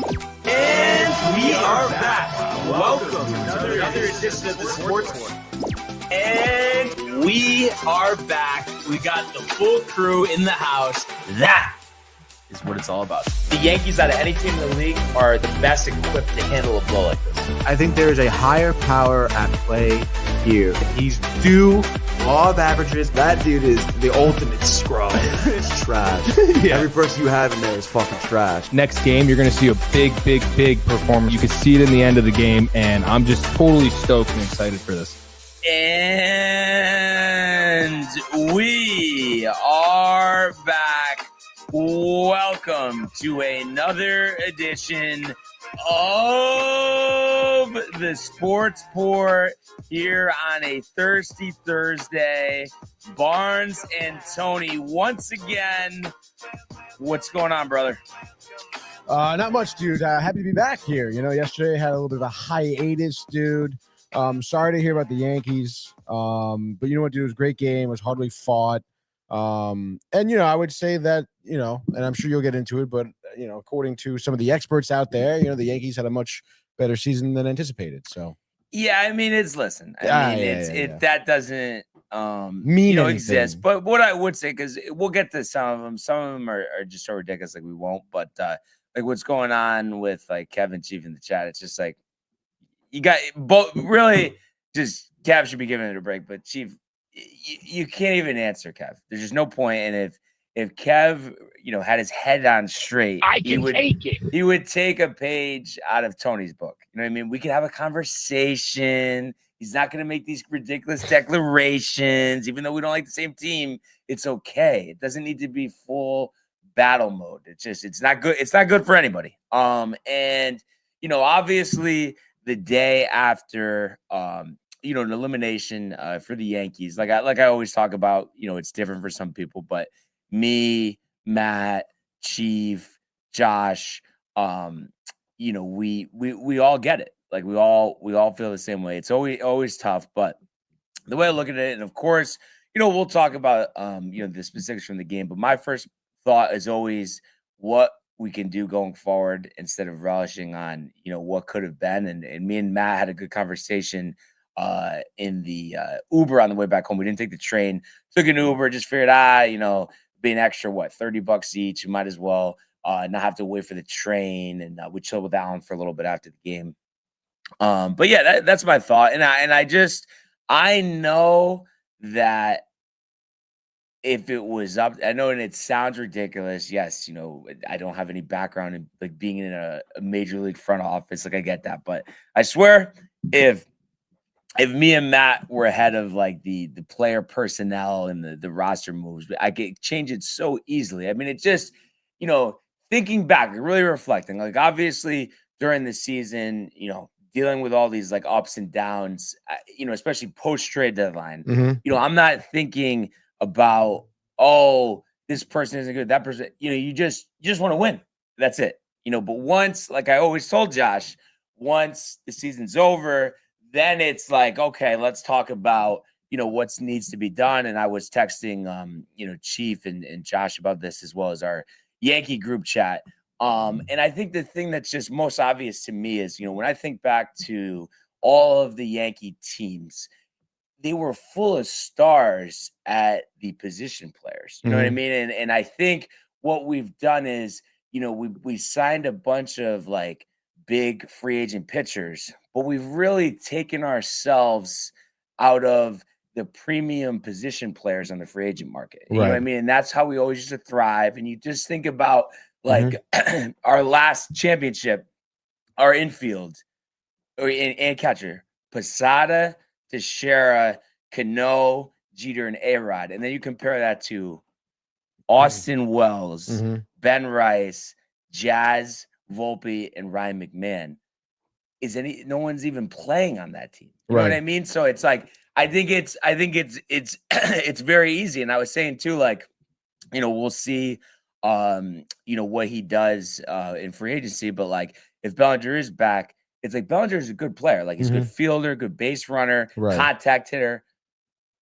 And we are back. Welcome to another edition of the Sports War. And we are back. We got the full crew in the house. That is what it's all about. The Yankees, out of any team in the league, are the best equipped to handle a blow like this. I think there is a higher power at play here. He's due law of averages. That dude is the ultimate scrub. It's trash. Yeah. Every person you have in there is fucking trash. Next game, you're going to see a big performance. You can see it in the end of the game, and I'm just totally stoked and excited for this. And we are back. Welcome to another edition of the Sports Pour here on a thirsty Thursday. Barnes and Tony once again. What's going on, brother? Not much, dude. Happy to be back here. You know, yesterday I had a little bit of a hiatus, dude. Sorry to hear about the Yankees. But you know what, dude? It was a great game. It was hardly fought. And, you know, I would say that, you know, and I'm sure you'll get into it, but, you know, according to some of the experts out there, you know, the Yankees had a much better season than anticipated. So, yeah, I mean, that doesn't mean exist. But what I would say, because we'll get to some of them are just so ridiculous, like we won't. But like what's going on with like Kevin Chief in the chat, it's just like you got both. Really, just Kev should be giving it a break. But Chief, you can't even answer Kev. There's just no point. And if Kev, you know, had his head on straight, he would take a page out of Tony's book. You know what I mean? We could have a conversation. He's not going to make these ridiculous declarations, even though we don't like the same team. It's okay. It doesn't need to be full battle mode. It's not good. It's not good for anybody. And you know, obviously the day after, you know, an elimination for the Yankees, like I always talk about, you know, it's different for some people, but me, Matt, Chief, Josh, you know, we all get it. Like we all feel the same way. It's always tough, but the way I look at it, and of course, you know, we'll talk about you know, the specifics from the game, but my first thought is always what we can do going forward instead of relishing on, you know, what could have been. And me and Matt had a good conversation in the Uber on the way back home. We didn't take the train, took an Uber, just figured, you know, being extra, $30 each, you might as well not have to wait for the train. And we chilled with Alan for a little bit after the game. But yeah, that's my thought. And I know that if it was up, I know, and it sounds ridiculous. Yes, you know, I don't have any background in like being in a major league front office. Like I get that, but I swear if me and Matt were ahead of like the player personnel and the roster moves, I could change it so easily. I mean, it just, you know, thinking back, really reflecting, like obviously during the season, you know, dealing with all these like ups and downs, you know, especially post trade deadline, you know, I'm not thinking about, oh, this person isn't good, that person, you know, you just want to win. That's it. You know, but once, like I always told Josh, once the season's over, then it's like, okay, let's talk about, you know, what needs to be done. And I was texting, you know, Chief and Josh about this, as well as our Yankee group chat. And I think the thing that's just most obvious to me is, you know, when I think back to all of the Yankee teams, they were full of stars at the position players. You know what I mean? And I think what we've done is, you know, we signed a bunch of like big free agent pitchers, but we've really taken ourselves out of the premium position players on the free agent market. You know what I mean? And that's how we always used to thrive. And you just think about like our last championship, our infield and catcher, Posada, Teixeira, Cano, Jeter, and A-Rod. And then you compare that to Austin Wells, Ben Rice, Jazz, Volpe, and Ryan McMahon. No one's even playing on that team. You know what I mean? So it's like, I think it's it's very easy. And I was saying too, like, you know, we'll see you know, what he does in free agency, but like if Bellinger is back, it's like Bellinger is a good player. Like he's a good fielder, good base runner, contact hitter.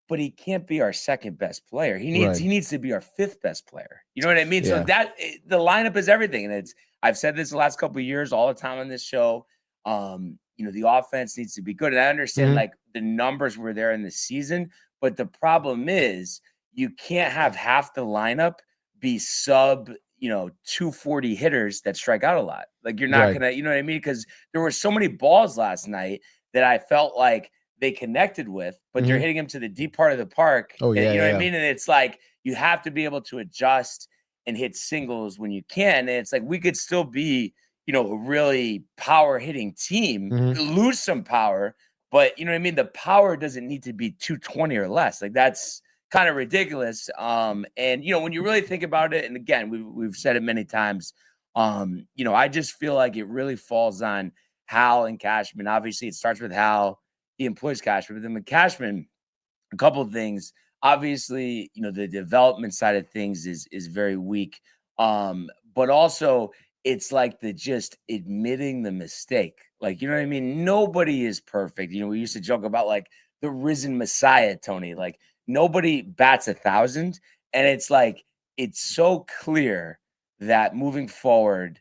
but he can't be our second best player. He needs to be our fifth best player. You know what I mean? So the lineup is everything. And I've said this the last couple of years all the time on this show. The offense needs to be good. And I understand like the numbers were there in the season, but the problem is you can't have half the lineup be sub 240 hitters that strike out a lot. Like you're not gonna, you know what I mean? Because there were so many balls last night that I felt like they connected with, but they're hitting them to the deep part of the park. Oh, yeah. You know what I mean? And it's like you have to be able to adjust and hit singles when you can. And it's like we could still be, a really power hitting team, lose some power, but you know what I mean? The power doesn't need to be 220 or less. Like that's kind of ridiculous. And when you really think about it, and again, we've said it many times, I just feel like it really falls on Hal and Cashman. Obviously, it starts with Hal. He employs Cashman, but then with Cashman, a couple of things. Obviously, the development side of things is very weak. But also it's like the just admitting the mistake. Like, you know what I mean? Nobody is perfect. We used to joke about like the risen Messiah, Tony. Like nobody bats 1,000. And it's like, it's so clear that moving forward,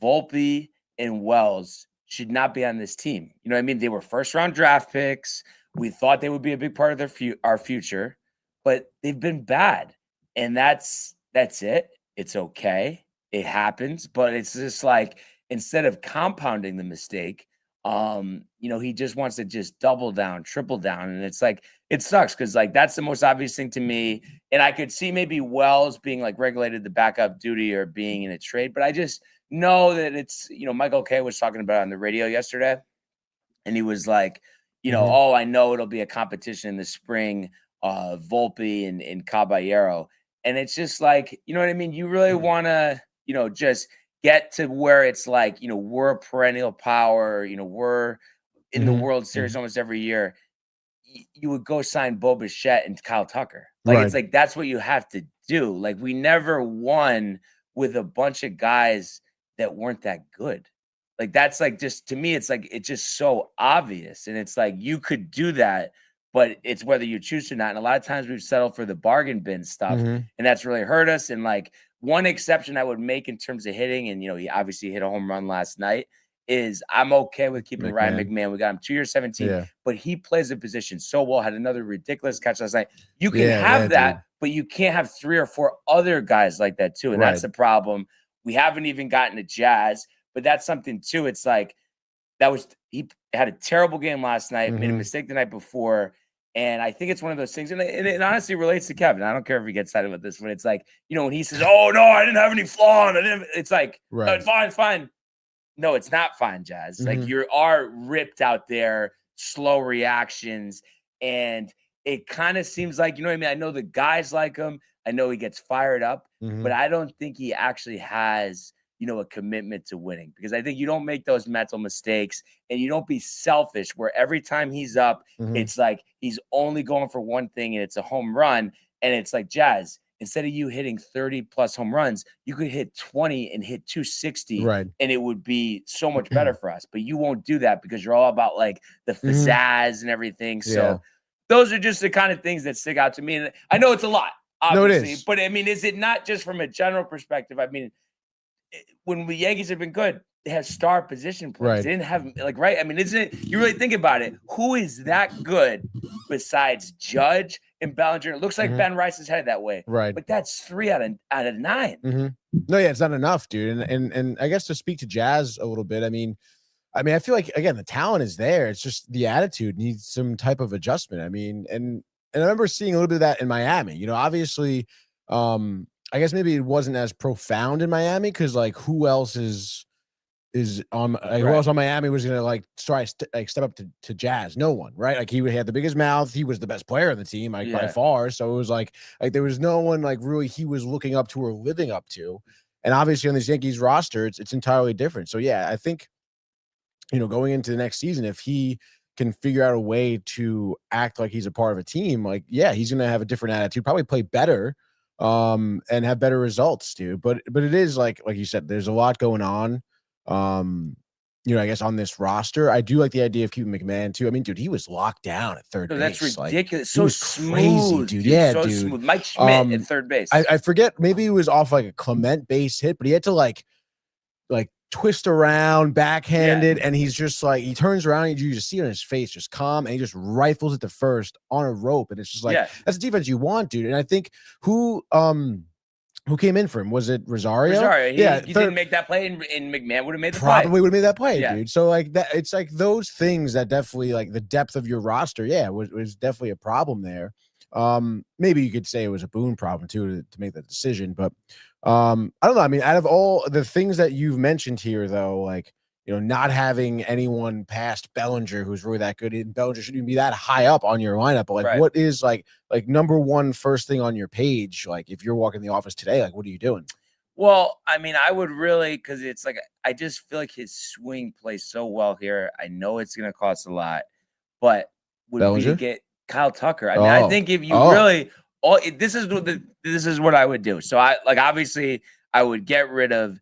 Volpe and Wells should not be on this team. You know what I mean? They were first round draft picks. We thought they would be a big part of our future, but they've been bad. And that's it. It's okay. It happens, but it's just like, instead of compounding the mistake, he just wants to just double down, triple down. And it's like, it sucks. Cause like, that's the most obvious thing to me. And I could see maybe Wells being like regulated the backup duty or being in a trade, but I just know that it's, Michael Kay was talking about it on the radio yesterday. And he was like, oh, I know it'll be a competition in the spring, Volpe and Caballero. And it's just like, you know what I mean? You really want to, just get to where it's like, we're a perennial power, we're in the World Series almost every year. You would go sign Bo Bichette and Kyle Tucker. Like, it's like, that's what you have to do. Like, we never won with a bunch of guys that weren't that good. Like, that's like, just to me, it's like, it's just so obvious. And it's like, you could do that, but it's whether you choose to or not. And a lot of times we've settled for the bargain bin stuff, and that's really hurt us. And like, one exception I would make in terms of hitting, and he obviously hit a home run last night, is I'm okay with keeping Ryan McMahon. We got him 2 years, 17, but he plays the position so well. Had another ridiculous catch last night. You can have that, but you can't have 3 or 4 other guys like that too, and that's the problem. We haven't even gotten to Jazz, but that's something too. It's like he had a terrible game last night, made a mistake the night before. And I think it's one of those things, and it honestly relates to Kevin. I don't care if he gets excited about this, but it's like, when he says, "Oh no, I didn't have any flaw," it's like, no, it's fine. No, it's not fine, Jazz. Like, you are ripped out there, slow reactions, and it kind of seems like, you know what I mean? I know the guys like him. I know he gets fired up, but I don't think he actually has, a commitment to winning, because I think you don't make those mental mistakes and you don't be selfish where every time he's up, it's like he's only going for one thing and it's a home run. And it's like, Jazz, instead of you hitting 30 plus home runs, you could hit 20 and hit 260 and it would be so much better for us. But you won't do that because you're all about like the pizzazz and everything. So those are just the kind of things that stick out to me. And I know it's a lot, obviously, no, it is. But I mean, is it not just from a general perspective? I mean, when the Yankees have been good, they have star position players. They didn't have I mean, isn't it? You really think about it. Who is that good besides Judge and Bellinger? It looks like Ben Rice is headed that way, but that's 3 out of 9. No, it's not enough, dude. And I guess to speak to Jazz a little bit, I mean, I feel like, again, the talent is there. It's just the attitude needs some type of adjustment. I mean, and I remember seeing a little bit of that in Miami. Obviously, I guess maybe it wasn't as profound in Miami because like who else is on who else on Miami was gonna like step up to Jazz? No one, right? Like he had the biggest mouth. He was the best player on the team, by far. So it was like there was no one like really he was looking up to or living up to. And obviously on this Yankees roster, it's entirely different. So yeah, I think going into the next season, if he can figure out a way to act like he's a part of a team, like he's gonna have a different attitude, probably play better. And have better results, dude. But it is like you said, there's a lot going on. I guess on this roster. I do like the idea of keeping McMahon too. I mean, dude, he was locked down at third base. That's ridiculous. He So was smooth, crazy, dude. Yeah, so dude. smooth. Mike Schmidt at third base. I forget. Maybe he was off like a Clement base hit, but he had to like twist around, backhanded, and he's just like, he turns around and you just see it on his face, just calm, and he just rifles it to first on a rope, and it's just like that's the defense you want, dude. And I think who came in for him? Was it Rosario? He didn't make that play, and McMahon would have made the play. Probably would have made that play, dude. So like that, it's like those things that definitely, like the depth of your roster, was definitely a problem there. Maybe you could say it was a Boone problem too to make that decision, but I don't know. I mean, out of all the things that you've mentioned here, though, like, not having anyone past Bellinger who's really that good, and Bellinger shouldn't even be that high up on your lineup, but like what is like number one first thing on your page? Like if you're walking the office today, like what are you doing? Well, I mean, I would really, because it's like I just feel like his swing plays so well here. I know it's going to cost a lot, but would be to get Kyle Tucker. I mean, I think if you really, this is what I would do. So obviously I would get rid of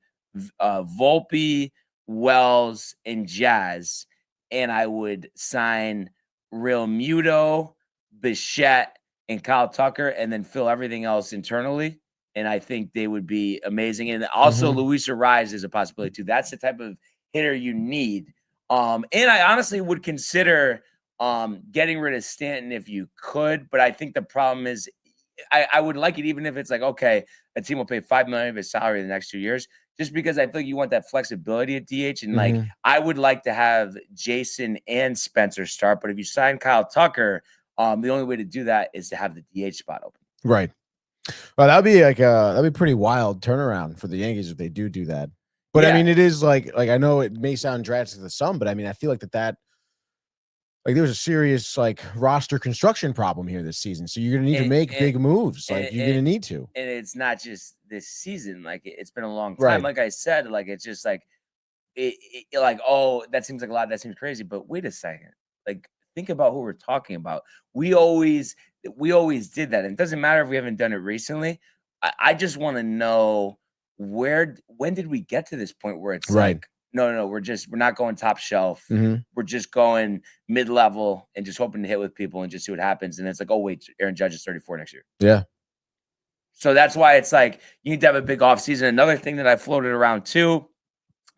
Volpe, Wells, and Jazz, and I would sign Real Muto, Bichette, and Kyle Tucker, and then fill everything else internally. And I think they would be amazing. And also Luis Ariz is a possibility too. That's the type of hitter you need. And I honestly would consider getting rid of Stanton if you could, but I think the problem is I would like it even if it's like, okay, a team will pay $5 million of his salary in the next 2 years, just because I feel like you want that flexibility at DH. And like, I would like to have Jason and Spencer start, but if you sign Kyle Tucker, the only way to do that is to have the DH spot open. Right. Well, that'd be pretty wild turnaround for the Yankees if they do that. But I mean, it is like I know it may sound drastic to some, but I mean, I feel like that like there was a serious like roster construction problem here this season. So you're gonna need to make big moves. Like you're gonna need to. And it's not just this season. Like it's been a long time. Right. Like I said, like it's just like like, oh, that seems like a lot. That seems crazy. But wait a second. Like think about who we're talking about. We always did that. And it doesn't matter if we haven't done it recently. I just want to know when did we get to this point where it's like, no, we're not going top shelf. We're just going mid-level and just hoping to hit with people and just see what happens. And it's like, oh, wait, Aaron Judge is 34 next year. Yeah. So that's why it's like you need to have a big offseason. Another thing that I floated around too,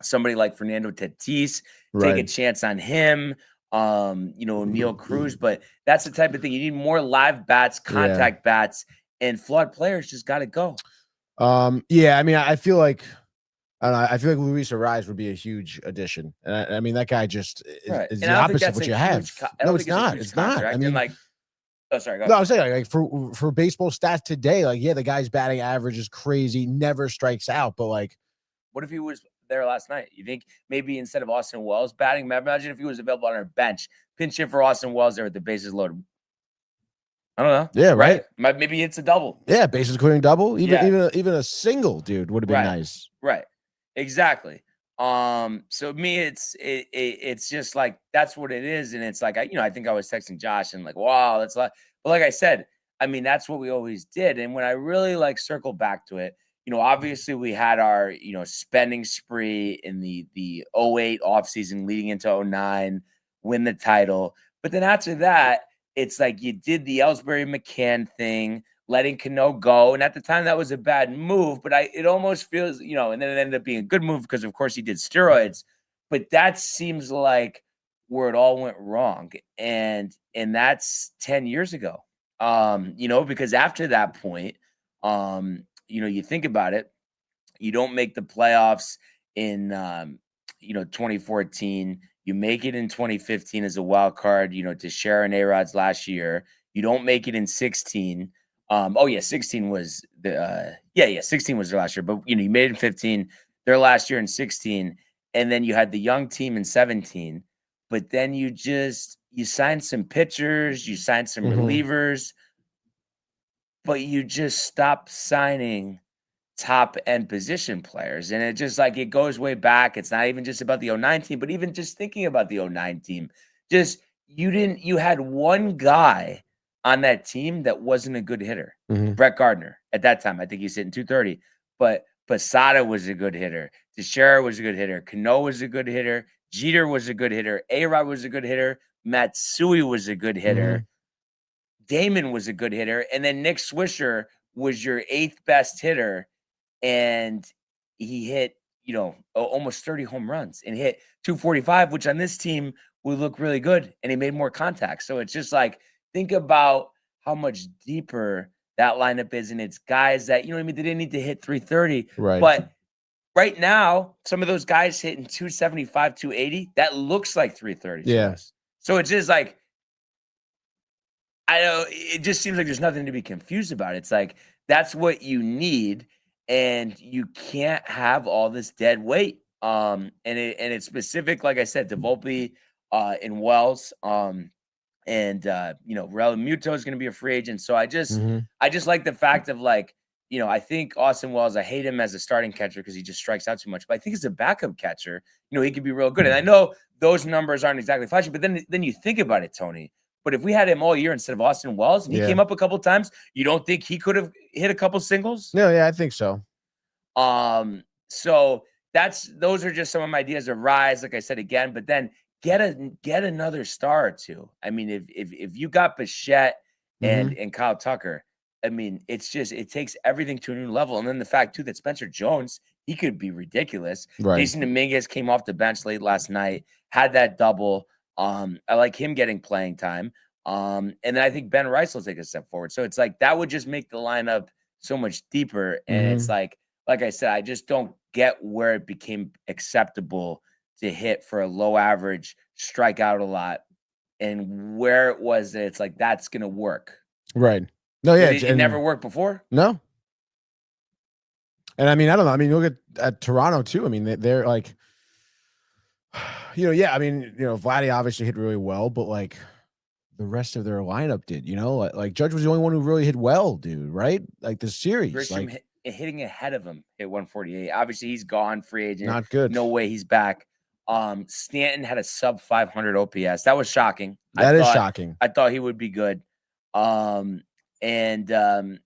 somebody like Fernando Tatis, take a chance on him. Neil Cruz, but that's the type of thing you need: more live bats, contact bats, and flawed players just got to go. I mean, I feel like Luis Ariz would be a huge addition, and I mean that guy just is the opposite of what you have. No, it's not. It's not. I mean, like, oh, sorry. Go ahead. No, I was saying like for baseball stats today, like the guy's batting average is crazy, never strikes out, but like, what if he was there last night? You think maybe instead of Austin Wells batting, imagine if he was available on our bench, pinch hit for Austin Wells there with the bases loaded. I don't know. Yeah, right. Maybe it's a double. Yeah, bases clearing double. Even a single dude would have been nice. Right. Exactly. So me, it's just like that's what it is, and it's like I think I was texting Josh and like, wow, that's like. But like I said, I mean that's what we always did, and when I really like circle back to it. Obviously we had our, spending spree in the 08 offseason leading into 09, win the title. But then after that, it's like you did the Ellsbury McCann thing, letting Cano go. And at the time that was a bad move, but it almost feels, and then it ended up being a good move because of course he did steroids. But that seems like where it all went wrong. And that's 10 years ago. Because after that point, you think about it, you don't make the playoffs in, 2014. You make it in 2015 as a wild card, to Sharon A-Rod's last year. You don't make it in 16. 16 was 16 was their last year. But, you made it in 15, their last year in 16. And then you had the young team in 17. But then you signed some pitchers, you signed some relievers. But you just stop signing top end position players. And it just like it goes way back. It's not even just about the 09 team, but even just thinking about the 09 team, you had one guy on that team that wasn't a good hitter. Brett Gardner at that time. I think he's hitting 230. But Posada was a good hitter. Teixeira was a good hitter. Cano was a good hitter. Jeter was a good hitter. A-Rod was a good hitter. Matsui was a good hitter. Damon was a good hitter. And then Nick Swisher was your 8th best hitter. And he hit, almost 30 home runs and hit 245, which on this team would look really good. And he made more contact. So it's just like, think about how much deeper that lineup is. And it's guys that, they didn't need to hit 330. Right. But right now, some of those guys hitting 275, 280, that looks like 330. Yeah. So it's just like, I know it just seems like there's nothing to be confused about. It's like, that's what you need. And you can't have all this dead weight. And it's specific, like I said, to Volpe and Wells. Real Muto is going to be a free agent. So I just like the fact of like, I think Austin Wells, I hate him as a starting catcher because he just strikes out too much. But I think as a backup catcher, he could be real good. And I know those numbers aren't exactly flashy, but then you think about it, Tony. But if we had him all year instead of Austin Wells, and he came up a couple times, you don't think he could have hit a couple singles? No, yeah, I think so. So those are just some of my ideas of rise, like I said again, but then get another star or two. I mean, if you got Bichette and Kyle Tucker, I mean, it takes everything to a new level. And then the fact too that Spencer Jones, he could be ridiculous. Right. Jason Dominguez came off the bench late last night, had that double. I like him getting playing time. And then I think Ben Rice will take a step forward. So it's like that would just make the lineup so much deeper. And it's like I said, I just don't get where it became acceptable to hit for a low average, strike out a lot, and where it was that it's like that's gonna work. Right. No, yeah. It never worked before. No. And I mean, I don't know. I mean, look at Toronto too. I mean, they're like, yeah. I mean, Vladdy obviously hit really well, but like the rest of their lineup did. Like Judge was the only one who really hit well, dude. Right? Like the series, Grisham hitting ahead of him hit 148. Obviously, he's gone, free agent. Not good. No way he's back. Stanton had a sub 500 OPS. That was shocking. That is shocking. I thought he would be good. And then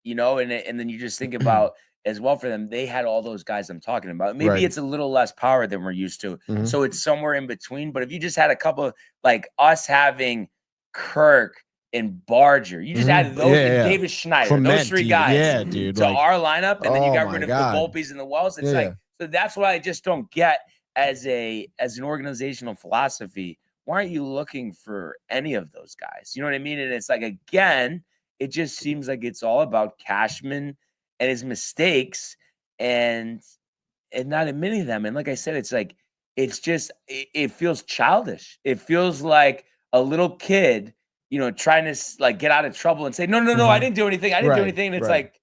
you just think about as well for them, they had all those guys I'm talking about. Maybe it's a little less power than we're used to. So it's somewhere in between. But if you just had a couple of, like us having Kirk and Barger, you just added those and David Schneider, Clement, those three guys to our lineup, and then you got rid of the Volpes and the Wells. It's like, so that's what I just don't get as an organizational philosophy. Why aren't you looking for any of those guys? You know what I mean? And it's like, again, it just seems like it's all about Cashman and his mistakes and not admitting them. And like I said, it's like, it feels childish. It feels like a little kid, trying to like get out of trouble and say, no, I didn't do anything. I didn't do anything. And it's like,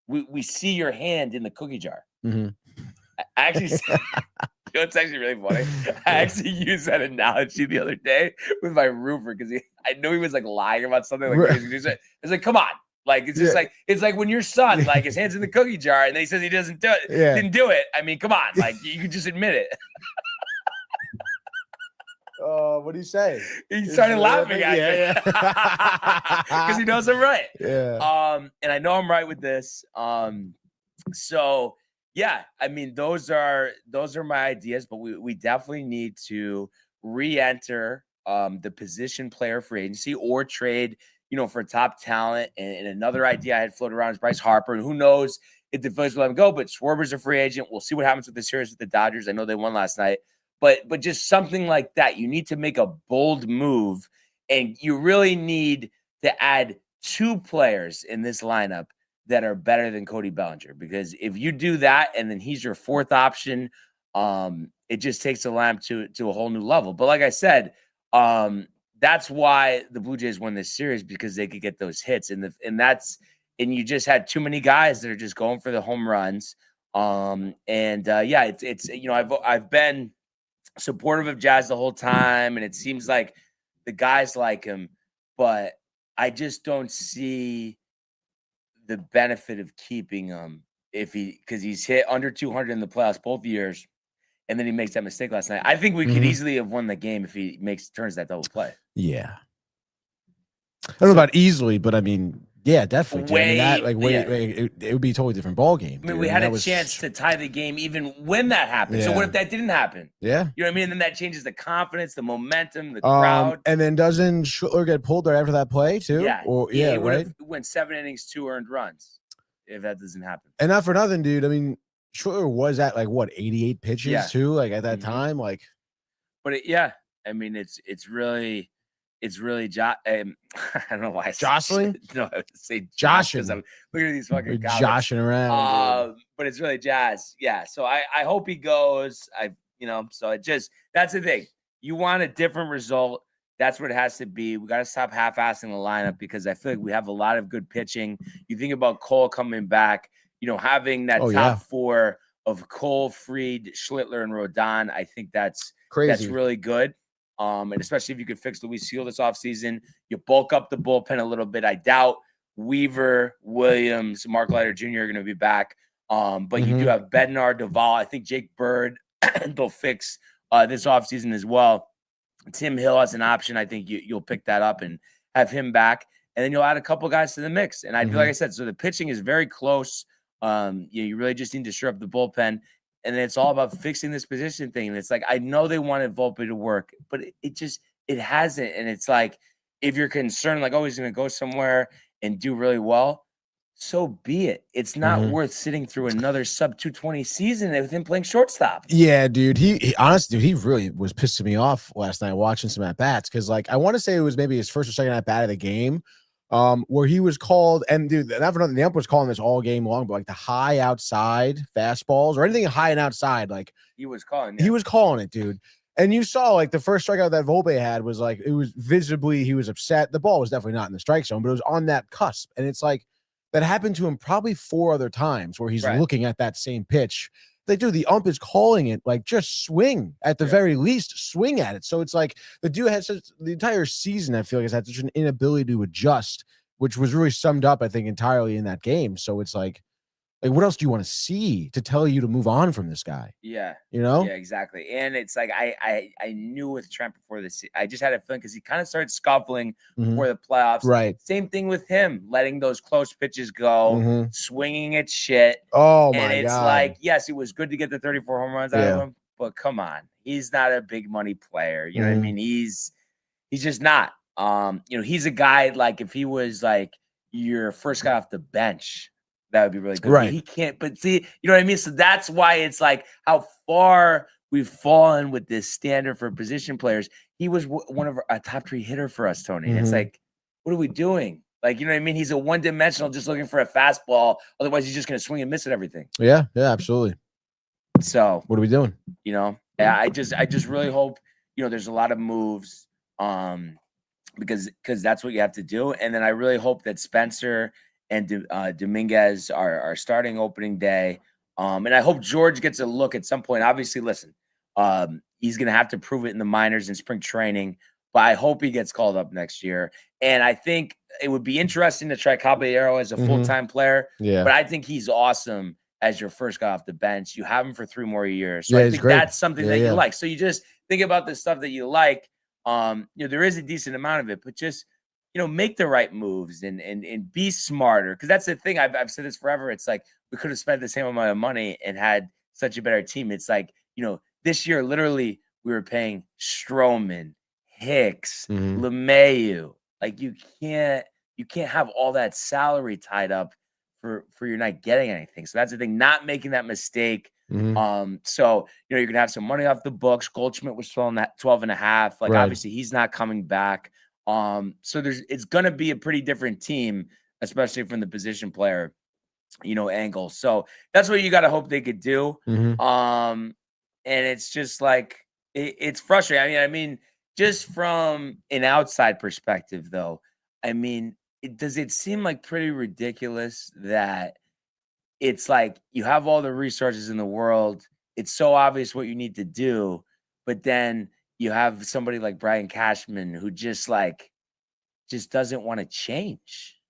we see your hand in the cookie jar. I actually it's actually really funny. I actually used that analogy the other day with my roofer because I knew he was like lying about something. Like it's like, come on. Like, it's just like, it's like when your son, like his hand's in the cookie jar and then he says he doesn't do it, didn't do it. I mean, come on. Like you can just admit it. What do you say? He started laughing at me because he knows I'm right. Yeah. And I know I'm right with this. So yeah, I mean, those are my ideas, but we definitely need to re-enter the position player free agency or trade, for top talent. And another idea I had floated around is Bryce Harper. And who knows if the Phillies will let him go, but Schwarber's a free agent. We'll see what happens with the series with the Dodgers. I know they won last night. But just something like that. You need to make a bold move, and you really need to add 2 players in this lineup that are better than Cody Bellinger. Because if you do that, and then he's your 4th option, it just takes the lineup to a whole new level. But like I said, that's why the Blue Jays won this series, because they could get those hits, and you just had too many guys that are just going for the home runs. It's I've been supportive of Jazz the whole time, and it seems like the guys like him, but I just don't see the benefit of keeping him because he's hit under 200 in the playoffs both years, and then he makes that mistake last night. I think we could easily have won the game if he turns that double play. Yeah. I don't know about easily, but I mean, Yeah, definitely. Dude. I mean, that Yeah. it would be a totally different ball game. I mean, dude. we had a chance to tie the game even when that happened. So what if that didn't happen? Yeah. You know what I mean? And then that changes the confidence, the momentum, the crowd. And then doesn't Schiller get pulled right after that play too? Yeah. Or He would right. have went 7 innings, 2 earned runs if that doesn't happen. And not for nothing, dude. I mean, Schiller was at like what 88 pitches too, like at that time, like. But I mean, it's really. I don't know why I jostling. No, I would say joshing because I'm looking at these fucking comments. joshing around. But it's really Jazz. Yeah. So I hope he goes. So that's the thing. You want a different result. That's what it has to be. We got to stop half-assing the lineup because I feel like we have a lot of good pitching. You think about Cole coming back. Having that top 4 of Cole, Fried, Schlittler, and Rodon. I think that's crazy. That's really good. And especially if you could fix Luis Seal this offseason, you bulk up the bullpen a little bit. I doubt Weaver, Williams, Mark Leiter Jr. are going to be back. But you do have Bednar, Duvall. I think Jake Bird, they'll fix this offseason as well. Tim Hill as an option. I think you'll pick that up and have him back. And then you'll add a couple guys to the mix. And like I said, so the pitching is very close. You really just need to shore up the bullpen. And it's all about fixing this position thing. And it's like, I know they wanted Volpe to work, but it hasn't. And it's like, if you're concerned, like, oh, he's going to go somewhere and do really well, so be it. It's not worth sitting through another sub 220 season with him playing shortstop. Yeah, dude. He honestly, dude, he really was pissing me off last night watching some at-bats. Cause like, I want to say it was maybe his first or second at-bat of the game. Where he was called, and dude, not for nothing, the ump was calling this all game long, but like the high outside fastballs or anything high and outside, like he was calling it, dude. And you saw like the first strikeout that Volpe had was like, it was visibly, he was upset. The ball was definitely not in the strike zone, but it was on that cusp. And it's like, that happened to him probably 4 other times where he's looking at that same pitch. Like, dude, the ump is calling it, like, just swing at the very least, swing at it. So it's like the dude has the entire season, I feel like, has had such an inability to adjust, which was really summed up, I think, entirely in that game. So it's like what else do you want to see to tell you to move on from this guy? Yeah. Yeah, exactly. And it's like I knew with Trent before this, I just had a feeling because he kind of started scuffling before the playoffs. Right. Same thing with him, letting those close pitches go, swinging at shit. Oh, my God. And it's like, yes, it was good to get the 34 home runs out of him, but come on. He's not a big money player. You know what I mean? He's just not. He's a guy, like, if he was like your first guy off the bench, that would be really good. Right. He can't, but see, you know what I mean? So that's why it's like how far we've fallen with this standard for position players. He was one of our top 3 hitter for us, Tony. It's like, what are we doing? Like, you know what I mean? He's a one-dimensional, just looking for a fastball. Otherwise, he's just going to swing and miss at everything. Yeah, absolutely. So what are we doing? I just really hope, there's a lot of moves because that's what you have to do. And then I really hope that Spencer and Dominguez are starting opening day. And I hope George gets a look at some point. Obviously, listen, he's going to have to prove it in the minors and spring training, but I hope he gets called up next year. And I think it would be interesting to try Caballero as a full-time player. Yeah. But I think he's awesome as your first guy off the bench. You have him for 3 more years. So I think that's something that you like. So you just think about the stuff that you like. There is a decent amount of it, but just make the right moves and be smarter. Because that's the thing. I've said this forever. It's like we could have spent the same amount of money and had such a better team. It's like, this year, literally, we were paying Stroman, Hicks, LeMahieu. Like, you can't have all that salary tied up for you're not getting anything. So that's the thing, not making that mistake. So, you're going to have some money off the books. Goldschmidt was 12 and a half. Like, obviously, he's not coming back. So it's going to be a pretty different team, especially from the position player, angle. So that's what you got to hope they could do. And it's just like, it's frustrating. I mean, just from an outside perspective though, does it seem like pretty ridiculous that it's like you have all the resources in the world. It's so obvious what you need to do, but then you have somebody like Brian Cashman who just doesn't want to change.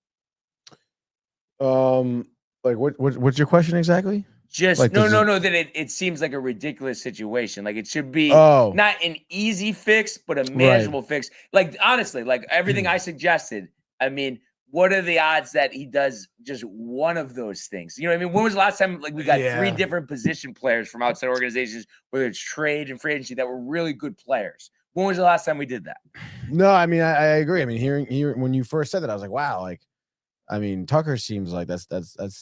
Like what's your question exactly? Just like, no. That it seems like a ridiculous situation. Like, it should be not an easy fix, but a manageable fix. Like, honestly, like everything I suggested. what are the odds that he does just one of those things? You know what I mean? When was the last time like we got 3 different position players from outside organizations, whether it's trade and free agency, that were really good players? When was the last time we did that? No, I mean, I agree. I mean, hearing when you first said that, I was like, wow, like, I mean, Tucker seems like that's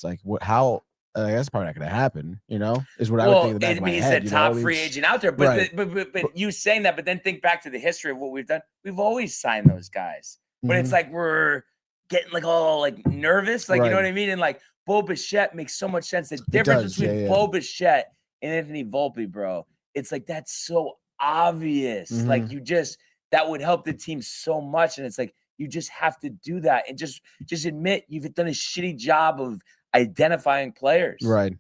like what, how, that's probably not going to happen, you know, is what I would think in the back of my head. He's a top free agent out there, but, Right. but you saying that, but then think back to the history of what we've done. We've always signed those guys, but it's like we're getting like all like nervous, like you know what I mean? And like Bo Bichette makes so much sense. The difference between Bo Bichette and Anthony Volpe, bro, it's like that's so obvious. Like you just that would help the team so much, and it's like you just have to do that and just admit you've done a shitty job of identifying players. Right.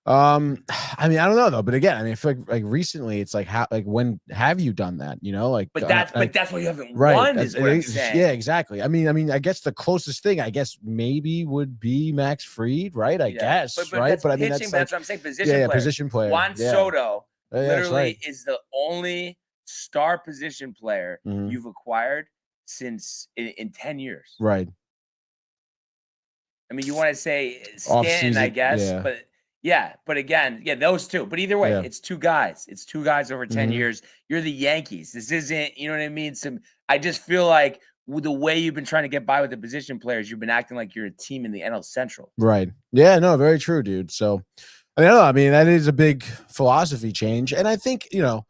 I mean, I don't know though, but again, I mean, I feel like recently it's like how, like when have you done that? You know, like but that's why you haven't won. Is what I'm saying. Yeah, exactly. I mean, I guess the closest thing I guess maybe would be Max Fried, right? I guess, but right? But I mean, that's what I'm saying. Position player. Juan Soto literally is the only star position player you've acquired since in 10 years. Right. I mean, you want to say Stanton, I guess, but again, those two. But either way, it's 2 guys. It's 2 guys over 10 years. You're the Yankees. This isn't, you know what I mean? I just feel like with the way you've been trying to get by with the position players, you've been acting like you're a team in the NL Central. Right. Yeah, no, very true, dude. So, I don't know. I mean, that is a big philosophy change. And I think, you know,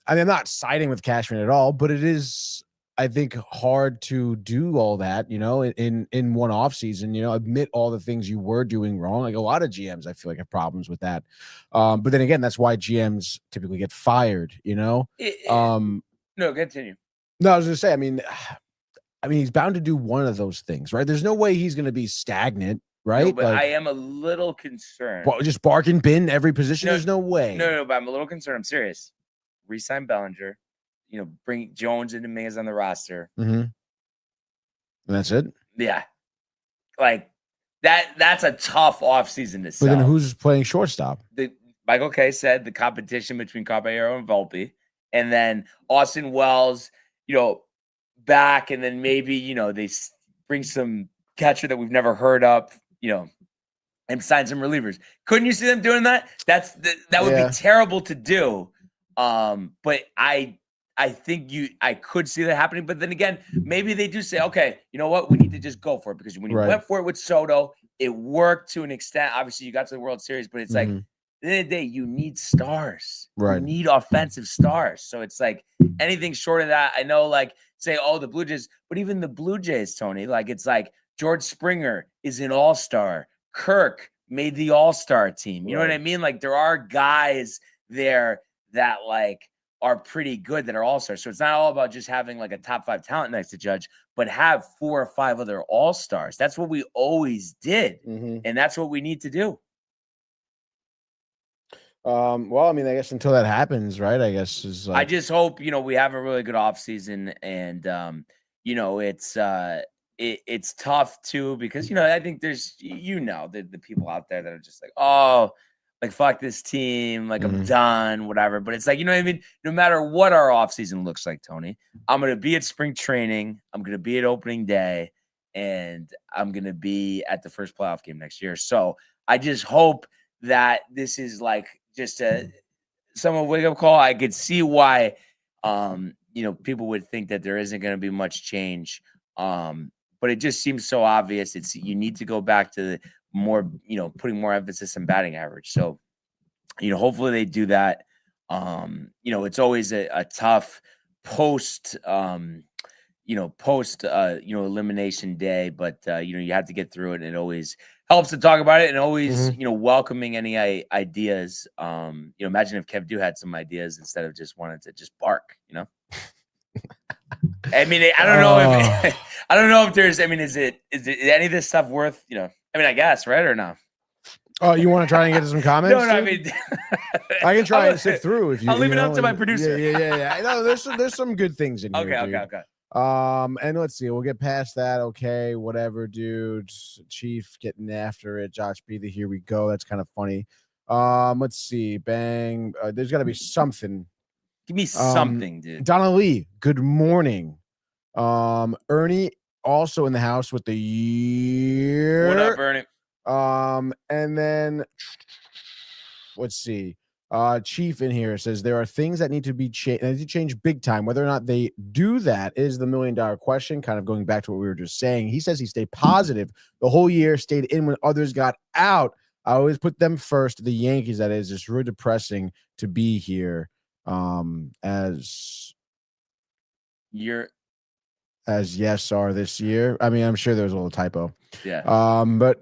I mean, I'm not siding with Cashman at all, but it is, I think, hard to do all that, you know, in one off season, you know, admit all the things you were doing wrong. Like a lot of GMs, I feel like have problems with that. But then again, that's why GMs typically get fired, you know? No, continue. No, I was going to say, I mean, he's bound to do one of those things, right? There's no way he's going to be stagnant, right? No, but like, I am a little concerned. Well, just bark and bin every position. There's no way. No, but I'm a little concerned. I'm serious. Resign Bellinger. You know, bring Jones into Mays on the roster. And that's it. Yeah. Like that's a tough offseason to sell. But then who's playing shortstop? Michael Kay said the competition between Caballero and Volpe, and then Austin Wells, you know, back, and then maybe, you know, they bring some catcher that we've never heard of, you know, and sign some relievers. Couldn't you see them doing that? That would be terrible to do. But I think I could see that happening, but then again, maybe they do say, okay, you know what? We need to just go for it, because when you went for it with Soto, it worked to an extent. Obviously, you got to the World Series, but it's like, at the end of the day, you need stars. Right. You need offensive stars. So it's like anything short of that. I know, like, say, oh, the Blue Jays, but even the Blue Jays, Tony, like, it's like George Springer is an all-star. Kirk made the all-star team. You know what I mean? Like, there are guys there that, like, are pretty good that are all-stars. So it's not all about just having like a top 5 talent next to Judge, but have 4 or 5 other all-stars. That's what we always did. And that's what we need to do. Well, I mean, I guess until that happens, right? I guess is like, I just hope, you know, we have a really good offseason, and you know, it's tough too, because, you know, I think there's, you know, the people out there that are just like, oh, like, fuck this team, like, I'm done, whatever. But it's like, you know what I mean? No matter what our offseason looks like, Tony, I'm going to be at spring training. I'm going to be at opening day, and I'm going to be at the first playoff game next year. So I just hope that this is like just a somewhat wake-up call. I could see why, you know, people would think that there isn't going to be much change. But it just seems so obvious. You need to go back to the more, you know, putting more emphasis on batting average. So, you know, hopefully they do that. You know, it's always a tough post elimination day, but you know, you have to get through it, and it always helps to talk about it, and always, you know, welcoming any ideas. You know, imagine if Kev had some ideas instead of just wanting to just bark, you know. I mean, I don't know if I don't know if there's. I mean, is it any of this stuff worth? You know, I mean, I guess, right, or no? Oh, you want to try and get to some comments? No, I mean, I can try and sift through if you. I'll leave it know, up to my producer. Yeah. No, there's some good things in here. Okay. And let's see, we'll get past that. Okay, whatever, dude. Chief getting after it. Josh B, here we go. That's kind of funny. Let's see. Bang. There's got to be something. Give me something, dude. Donna Lee, good morning. Ernie also in the house with the year. What up, Bernie? And then let's see. Chief in here says there are things that need to be changed big time. Whether or not they do that is the $1 million question. Kind of going back to what we were just saying. He says he stayed positive the whole year, stayed in when others got out. I always put them first. The Yankees, that is. It's really depressing to be here. As yes are this year. I mean, I'm sure there was a little typo. Yeah. But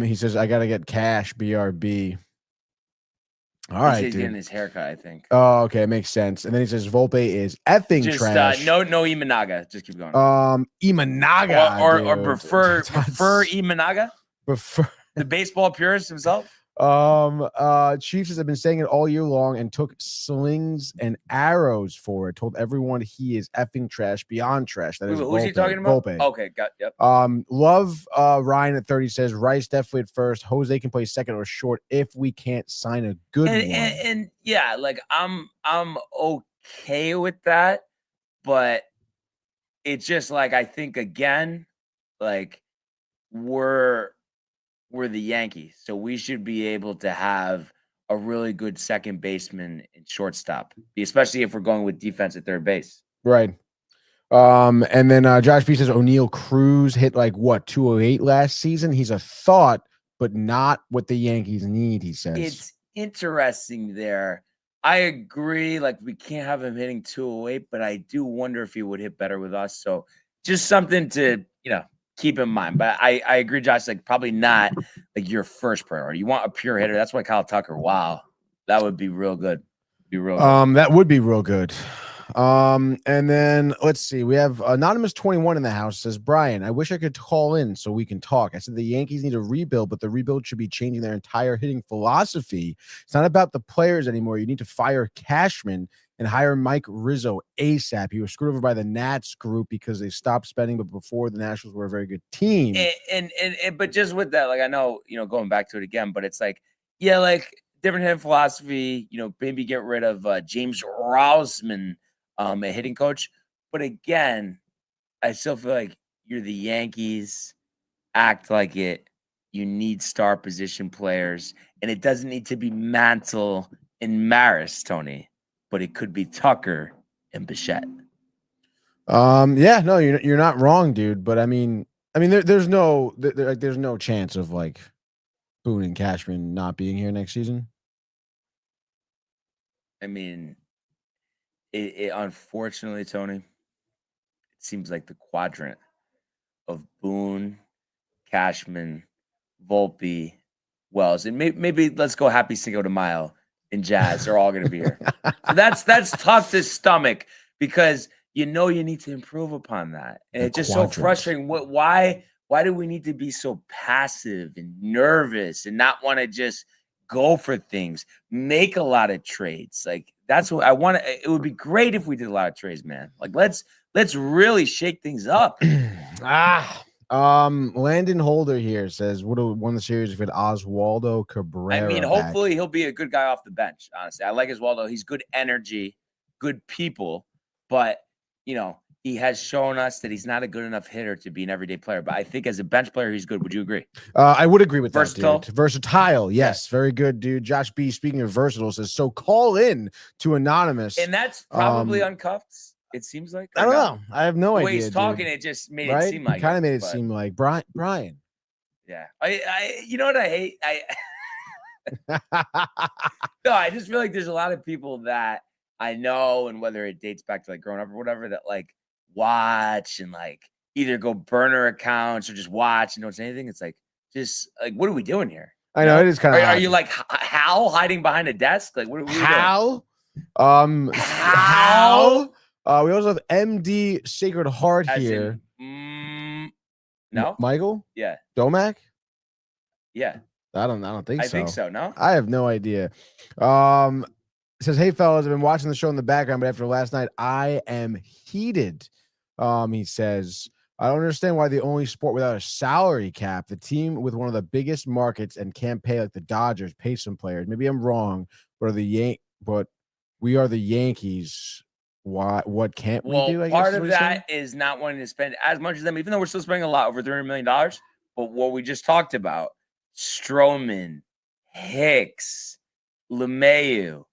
he says I gotta get cash. BRB. All right, he's dude. getting his haircut, I think. Oh, okay, makes sense. And then he says Volpe is effing Just, trash. no Imanaga. Just keep going. Imanaga, or prefer Imanaga. Prefer the baseball purist himself. Chiefs have been saying it all year long and took slings and arrows for it. Told everyone he is effing trash, beyond trash. That is who's he talking about? Volpe. Okay, yep. Love Ryan at 30 says Rice definitely at first. Jose can play second or short if we can't sign a good one. And yeah, like I'm okay with that, but it's just like I think again, like we're the Yankees, so we should be able to have a really good second baseman and shortstop, especially if we're going with defense at third base. Right. And then Josh P says O'Neal Cruz hit like what 208 last season. He's a thought, but not what the Yankees need. He says it's interesting there. I agree. Like we can't have him hitting 208, but I do wonder if he would hit better with us. So just something to keep in mind. But I agree, Josh, like probably not like your first priority. You want a pure hitter. That's why Kyle Tucker. Wow. That would be real good. That would be real good. And then let's see. We have Anonymous 21 in the house says, Brian, I wish I could call in so we can talk. I said the Yankees need a rebuild, but the rebuild should be changing their entire hitting philosophy. It's not about the players anymore. You need to fire Cashman and hire Mike Rizzo ASAP. He was screwed over by the Nats group because they stopped spending, but before the Nationals were a very good team. And but just with that, like I know, going back to it again, but it's like, yeah, like different hitting philosophy, maybe get rid of James Rousman, a hitting coach. But again, I still feel like you're the Yankees, act like it. You need star position players, and it doesn't need to be Mantle and Maris, Tony. But it could be Tucker and Bichette. Yeah, no, you're not wrong, dude. But I mean, there's no chance of like Boone and Cashman not being here next season. I mean, it unfortunately, Tony, it seems like the quadrant of Boone, Cashman, Volpe, Wells, and maybe let's go Happy Cinco de Mayo. And Jazz are all going to be here. So that's tough to stomach because you need to improve upon that. And it's just so frustrating. Why do we need to be so passive and nervous and not want to just go for things, make a lot of trades? Like that's what I want. It would be great if we did a lot of trades, man. Like let's really shake things up. Landon Holder here says would have won the series if it Oswaldo Cabrera. I mean, hopefully he'll be a good guy off the bench. Honestly, I like Oswaldo. He's good energy, good people, but he has shown us that he's not a good enough hitter to be an everyday player. But I think as a bench player, he's good. Would you agree? I would agree with versatile. That, dude. Versatile, yes, very good, dude. Josh B. Speaking of versatile, says so. Call in to Anonymous, and that's probably uncuffed. It seems like I don't know. I have no idea. The way he's talking, it just made it seem like kind of made it seem like Brian. Yeah, I you know what I hate? No, I just feel like there's a lot of people that I know, and whether it dates back to like growing up or whatever, that like watch and like either go burner accounts or just watch and don't say anything. It's like just like what are we doing here? I know it is kind of. Are you like Hal hiding behind a desk? Like what are we doing? Hal? We also have MD Sacred Heart here. No, Michael. Yeah. Domac. Yeah. I don't think so. I think so. No, I have no idea. It says, "Hey fellas, I've been watching the show in the background, but after last night, I am heated." He says, "I don't understand why the only sport without a salary cap, the team with one of the biggest markets and can't pay like the Dodgers, pay some players. Maybe I'm wrong, but we are the Yankees. Why? What can't we Well, do? I guess, part is of what he's saying? that is not wanting to spend as much as them, even though we're still spending a lot, over $300 million. But what we just talked about, Stroman, Hicks, LeMahieu,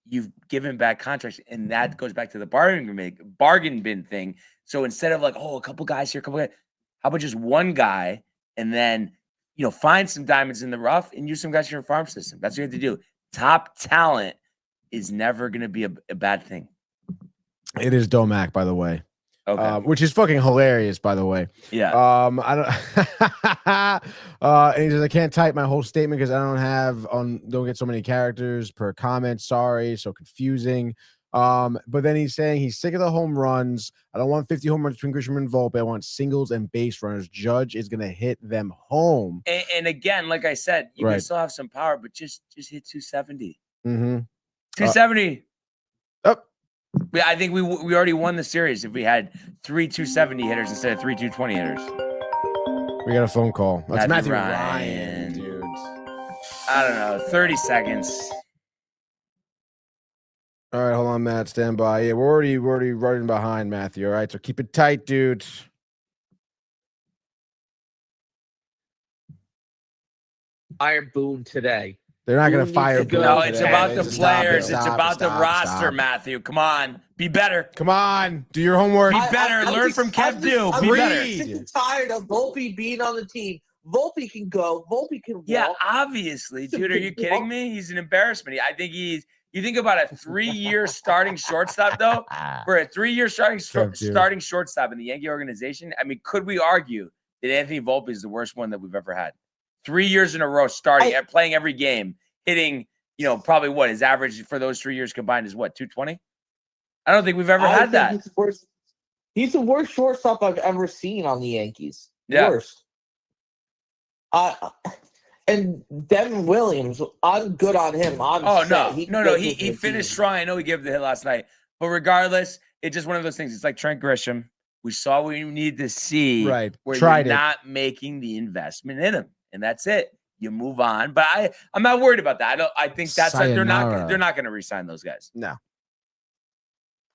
you've given back contracts, and that goes back to the bargain bin thing. So instead of like, oh, a couple guys here, a couple guys, how about just one guy, and then find some diamonds in the rough and use some guys in your farm system. That's what you have to do. Top talent is never going to be a bad thing. It is Domac, by the way. Okay. Which is fucking hilarious, by the way. Yeah. I don't. And he says I can't type my whole statement because I don't get so many characters per comment. Sorry, so confusing. But then he's saying he's sick of the home runs. I don't want 50 home runs between Grisham and Volpe. I want singles and base runners. Judge is gonna hit them home. And again, like I said, you can still have some power, but just hit 270. Mm-hmm. 270. Up. Yeah, I think we already won the series if we had 3 270 hitters instead of 3 220 hitters. We got a phone call. That's Matthew Ryan, Ryan, dude. I don't know. 30 seconds. All right, hold on, Matt. Stand by. Yeah, we're already running behind Matthew. All right, so keep it tight, dude. Fire Boone today. They're not going to Boone fire. needs to go. No, Boone it's today. about the Stop it, players. It's stop about it, the stop, roster, stop. Matthew. Come on. Be better. Come on, do your homework. Be better. Learn from Kev Do. Be better. I'm sick and tired of Volpe being on the team. Volpe can go. Volpe can walk. Yeah, obviously, dude. Are you kidding me? He's an embarrassment. I think you think about a 3-year starting shortstop, though. For a 3-year starting shortstop in the Yankee organization, I mean, could we argue that Anthony Volpe is the worst one that we've ever had? 3 years in a row, playing every game, hitting, probably what his average for those 3 years combined is what, 220? I don't think we've ever had that. He's the worst shortstop I've ever seen on the Yankees. Yeah. Worst. And Devin Williams, I'm good on him. No. He finished strong. I know he gave the hit last night, but regardless, it's just one of those things. It's like Trent Grisham. We saw what we need to see. Right. Where Tried you're it. not making the investment in him, and that's it. You move on. But I'm not worried about that. I think that's like they're not going to re-sign those guys. No.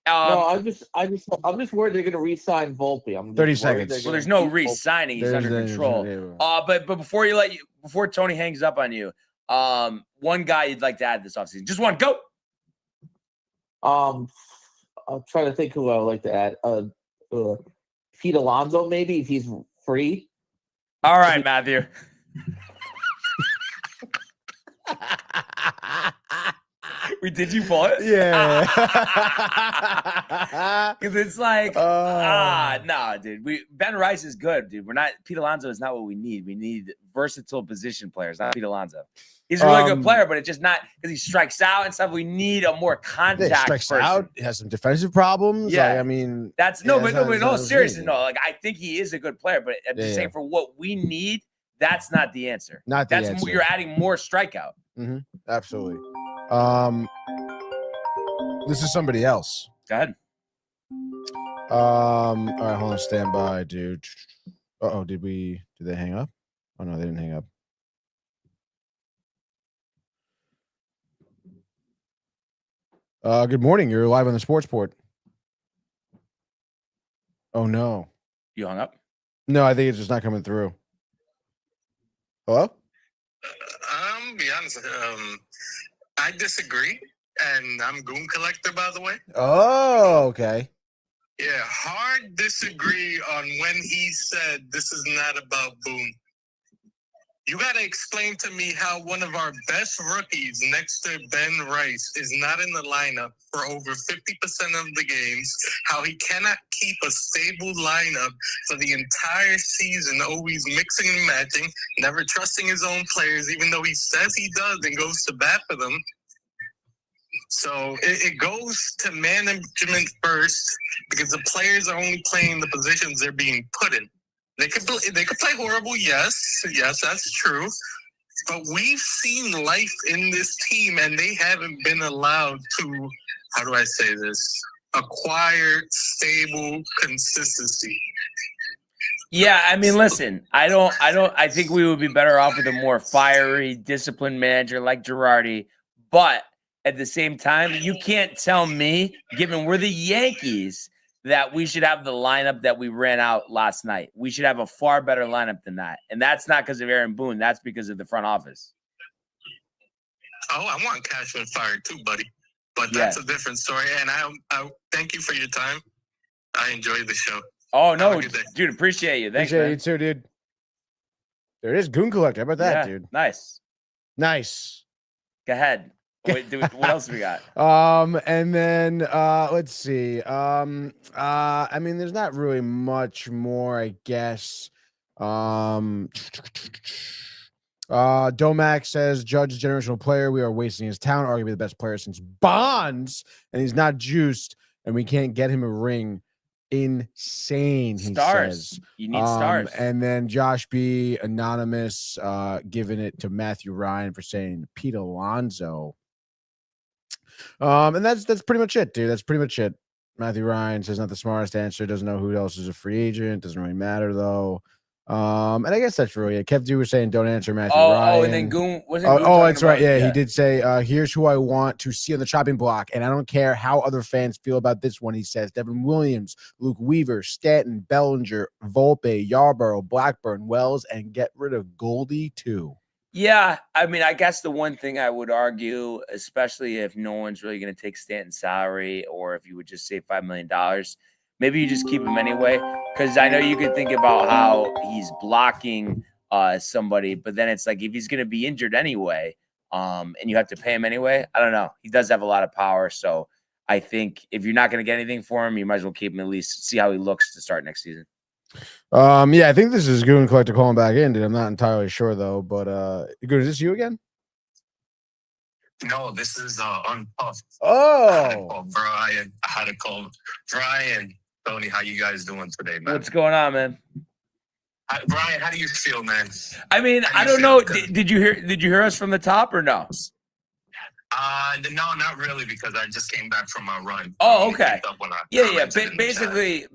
No, I'm just worried they're going to re-sign Volpe. 30 seconds. Well, there's no re-signing. He's under control. But before Tony hangs up on you, one guy you'd like to add this offseason. Just one. Go. I'm trying to think who I would like to add. Pete Alonso, maybe, if he's free. All right, Matthew. Did you pull it? Yeah. Because it's like, no, dude. Ben Rice is good, dude. Pete Alonso is not what we need. We need versatile position players, not Pete Alonso. He's a really good player, but it's just not because he strikes out and stuff. We need a more contact. He strikes person. out. He has some defensive problems. Yeah, I mean, but in all seriousness, no. Like I think he is a good player, but I'm just saying for what we need, that's not the answer. Answer. You're adding more strikeout. Mm-hmm. Absolutely. This is somebody else. Go ahead. All right, hold on, stand by, dude. Did they hang up? Oh no, they didn't hang up. Good morning. You're live on the Sports Port. Oh no. You hung up? No, I think it's just not coming through. Hello? Be honest. I disagree, and I'm Goon Collector, by the way. Oh, okay. Yeah, hard disagree on when he said this is not about Boone. You got to explain to me how one of our best rookies next to Ben Rice is not in the lineup for over 50% of the games, how he cannot keep a stable lineup for the entire season, always mixing and matching, never trusting his own players, even though he says he does and goes to bat for them. So it goes to management first because the players are only playing the positions they're being put in. They could play horrible, yes, that's true. But we've seen life in this team, and they haven't been allowed to, how do I say this, acquire stable consistency. Yeah, I mean, listen, I think we would be better off with a more fiery, disciplined manager like Girardi. But at the same time, you can't tell me, given we're the Yankees, that we should have the lineup that we ran out last night. We should have a far better lineup than that. And that's not because of Aaron Boone. That's because of the front office. Oh, I want Cashman fired too, buddy. But that's a different story. And I thank you for your time. I enjoyed the show. Oh, no, dude, appreciate you. Thanks, appreciate man. you too, dude. There it is, Goon Collector. How about that, dude? Nice. Go ahead. Wait, what else we got? And then let's see. I mean, there's not really much more, I guess. Domac says Judge is a generational player. We are wasting his talent, arguably the best player since Bonds, and he's not juiced, and we can't get him a ring. Insane, he says. You need stars. And then Josh B, anonymous, giving it to Matthew Ryan for saying Pete Alonso. And that's pretty much it, dude. That's pretty much it. Matthew Ryan says not the smartest answer. Doesn't know who else is a free agent. Doesn't really matter though. And I guess that's really it. Kev D was saying don't answer Matthew Ryan. Oh, and then Goon wasn't. Oh, that's right. Yeah, he did say, here's who I want to see on the chopping block. And I don't care how other fans feel about this one, he says. Devin Williams, Luke Weaver, Stanton, Bellinger, Volpe, Yarborough, Blackburn, Wells, and get rid of Goldie too. Yeah, I mean, I guess the one thing I would argue, especially if no one's really going to take Stanton's salary, or if you would just save $5 million, maybe you just keep him anyway. Because I know you could think about how he's blocking somebody, but then it's like if he's going to be injured anyway, and you have to pay him anyway, I don't know. He does have a lot of power, so I think if you're not going to get anything for him, you might as well keep him, at least see how he looks to start next season. Yeah, I think this is Goon Collector calling back in, dude. I'm not entirely sure though, but Goon, is this you again? No, this is Unpuffed. Oh, Brian. I had to call Brian. Tony, how you guys doing today, man? What's going on, man? Brian, how do you feel, man? I mean, I don't know. Did you hear us from the top or no? No, not really, because I just came back from my run. Oh, okay. Yeah.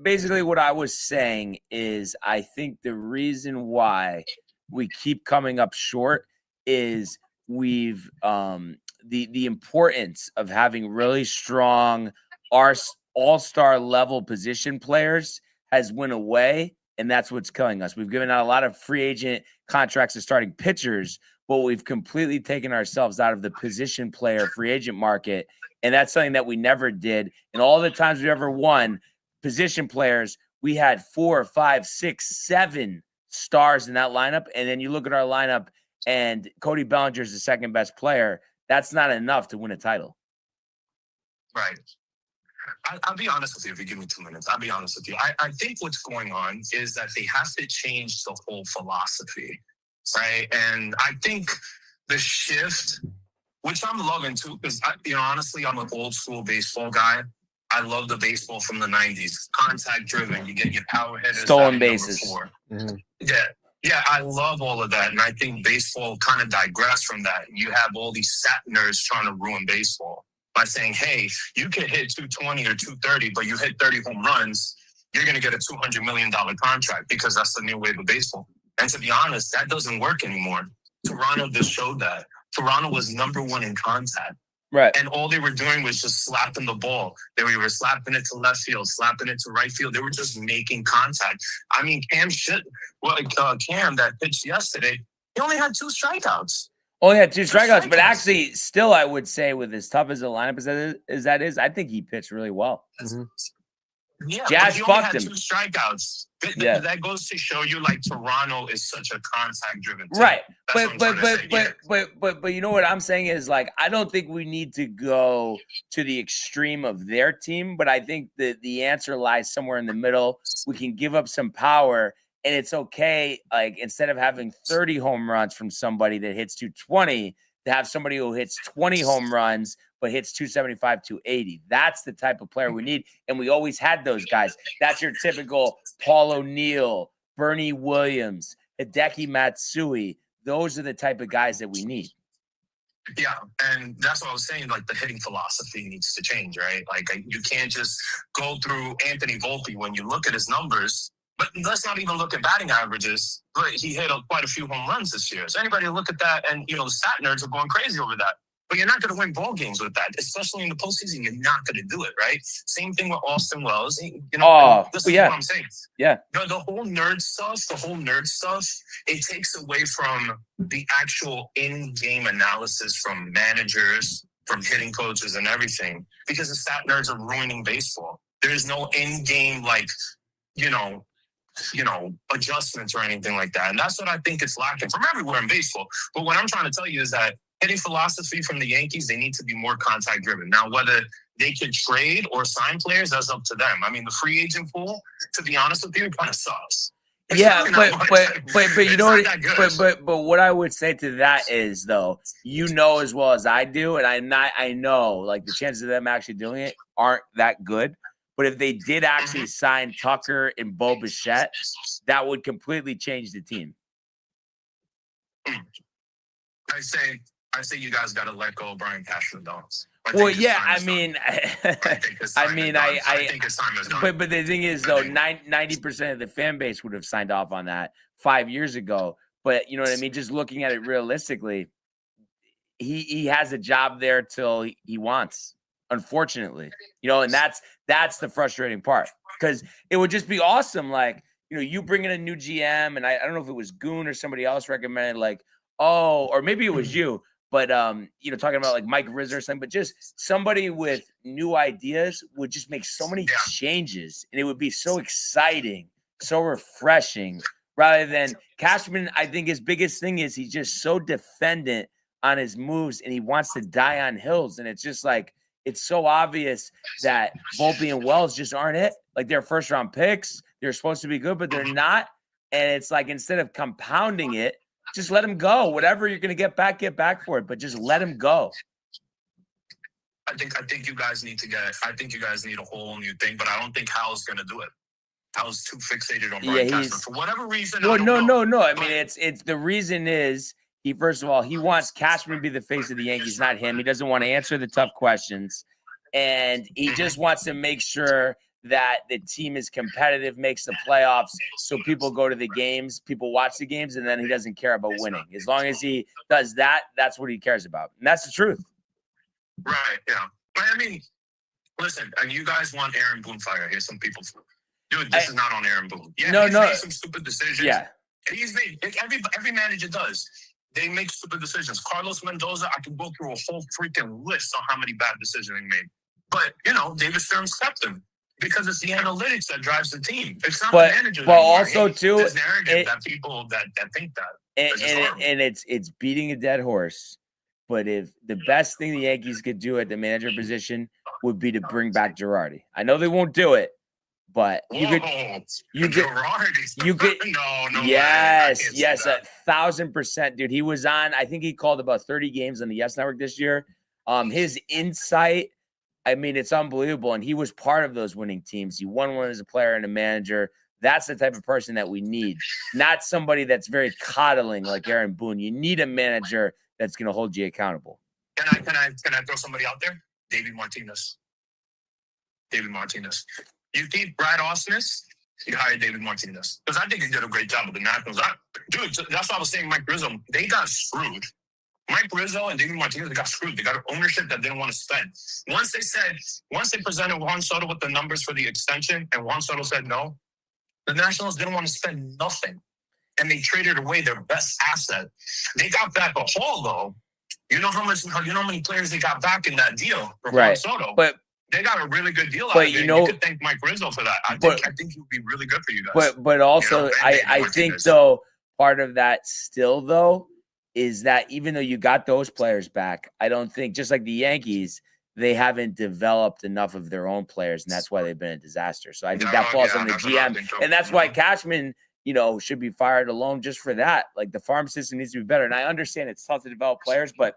Basically, what I was saying is, I think the reason why we keep coming up short is we've the importance of having really strong all-star level position players has went away, and that's what's killing us. We've given out a lot of free agent contracts to starting pitchers, but we've completely taken ourselves out of the position player free agent market, and that's something that we never did. And all the times we ever won position players, we had 4, 5, 6, 7 stars in that lineup, and then you look at our lineup, and Cody Bellinger is the second best player. That's not enough to win a title. Right. I'll be honest with you if you give me 2 minutes. I'll be honest with you. I think what's going on is that they have to change the whole philosophy, right? And I think the shift, which I'm loving too, because, honestly, I'm an old school baseball guy. I love the baseball from the 90s. Contact driven. You get your power hitters. Stolen bases. Mm-hmm. Yeah, I love all of that. And I think baseball kind of digressed from that. You have all these stat nerds trying to ruin baseball by saying, hey, you can hit 220 or 230, but you hit 30 home runs, you're going to get a $200 million contract because that's the new wave of baseball. And to be honest, that doesn't work anymore. Toronto just showed that. Toronto was number 1 in contact. Right. And all they were doing was just slapping the ball. They were slapping it to left field, slapping it to right field. They were just making contact. I mean, Cam that pitched yesterday, he only had 2 strikeouts. Only had 2 strikeouts, but actually, still, I would say with as tough as the lineup as that is, I think he pitched really well. Mm-hmm. Yeah, Jazz fucked him. 2 strikeouts. That goes to show you, like, Toronto is such a contact-driven team. Right, but you know what I'm saying is, like, I don't think we need to go to the extreme of their team, but I think that the answer lies somewhere in the middle. We can give up some power, and it's okay. Like, instead of having 30 home runs from somebody that hits 220, to have somebody who hits 20 home runs but hits 275, 280. That's the type of player we need. And we always had those guys. That's your typical Paul O'Neill, Bernie Williams, Hideki Matsui. Those are the type of guys that we need. Yeah, and that's what I was saying. Like, the hitting philosophy needs to change, right? Like, you can't just go through Anthony Volpe when you look at his numbers. But let's not even look at batting averages. But he hit quite a few home runs this year. So anybody look at that, and, the stat nerds are going crazy over that. But you're not going to win ball games with that, especially in the postseason. You're not going to do it, right? Same thing with Austin Wells. You know, this is what I'm saying. Yeah. The whole nerd stuff, it takes away from the actual in-game analysis from managers, from hitting coaches and everything, because the stat nerds are ruining baseball. There's no in-game, like, adjustments or anything like that. And that's what I think it's lacking from everywhere in baseball. But what I'm trying to tell you is that hitting philosophy from the Yankees, they need to be more contact driven. Now, whether they could trade or sign players, that's up to them. I mean, the free agent pool, to be honest with you, kind of sucks. But you know what? But what I would say to that is, though, as well as I do, and I know like the chances of them actually doing it aren't that good. But if they did actually sign Tucker and Bo Bichette, that would completely change the team. I say you guys got to let go of Brian Cashman, though. Well, yeah, I think his time is done. But the thing is, though, 90% of the fan base would have signed off on that 5 years ago. But you know what I mean? Just looking at it realistically, he has a job there till he wants. Unfortunately, and that's the frustrating part, because it would just be awesome. Like, you bring in a new GM, and I don't know if it was Goon or somebody else recommended, like, or maybe it was you, but talking about like Mike Rizzo or something, but just somebody with new ideas would just make so many changes, and it would be so exciting, so refreshing, rather than Cashman. I think his biggest thing is he's just so defendant on his moves, and he wants to die on hills, and it's just like, it's so obvious that Volpe and Wells just aren't it. Like, they're first-round picks. They're supposed to be good, but they're not. And it's like, instead of compounding it, just let them go. Whatever you're going to get back for it. But just let them go. I think you guys need a whole new thing, but I don't think Hal's going to do it. Hal's too fixated on Brian Cashman for whatever reason. No. I mean, it's the reason is, first of all, he wants Cashman to be the face of the Yankees, not him. He doesn't want to answer the tough questions. And he just wants to make sure that the team is competitive, makes the playoffs, so people go to the games, people watch the games, and then he doesn't care about winning. As long as he does that, that's what he cares about. And that's the truth. Right, yeah. But I mean, listen, and you guys want Aaron Boone fired. Here's some people. Dude, this is not on Aaron Boone. Yeah, he's made some stupid decisions. Yeah. He's made, every manager does. They make stupid decisions. Carlos Mendoza, I can go through a whole freaking list on how many bad decisions he made. But, David Stearns kept him because it's the analytics that drives the team. It's not the manager. Well, also, too, there's narrative that people that think that. And it's beating a dead horse. But if the best thing the Yankees could do at the manager position would be to bring back Girardi. I know they won't do it. But you could, no, yes, 1,000%, dude. He was on, I think he called about 30 games on the Yes Network this year. His insight, I mean, it's unbelievable. And he was part of those winning teams. He won one as a player and a manager. That's the type of person that we need, not somebody that's very coddling like Aaron Boone. You need a manager that's going to hold you accountable. Can I throw somebody out there? David Martinez. You keep Brad Ausmus, you hire David Martinez. Because I think he did a great job with the Nationals. Dude, that's why I was saying Mike Rizzo. They got screwed. Mike Rizzo and David Martinez, they got screwed. They got an ownership that didn't want to spend. Once they presented Juan Soto with the numbers for the extension, and Juan Soto said no, the Nationals didn't want to spend nothing. And they traded away their best asset. They got back a haul, though. You know how many players they got back in that deal for Juan Soto? But they got a really good deal out of it. You could thank Mike Rizzo for that. I think he would be really good for you guys. But also, I think, though, part of that still, though, is that even though you got those players back, I don't think, just like the Yankees, they haven't developed enough of their own players, and that's why they've been a disaster. So I think that falls on the GM. And that's why Cashman, should be fired alone just for that. Like, the farm system needs to be better. And I understand it's tough to develop players, but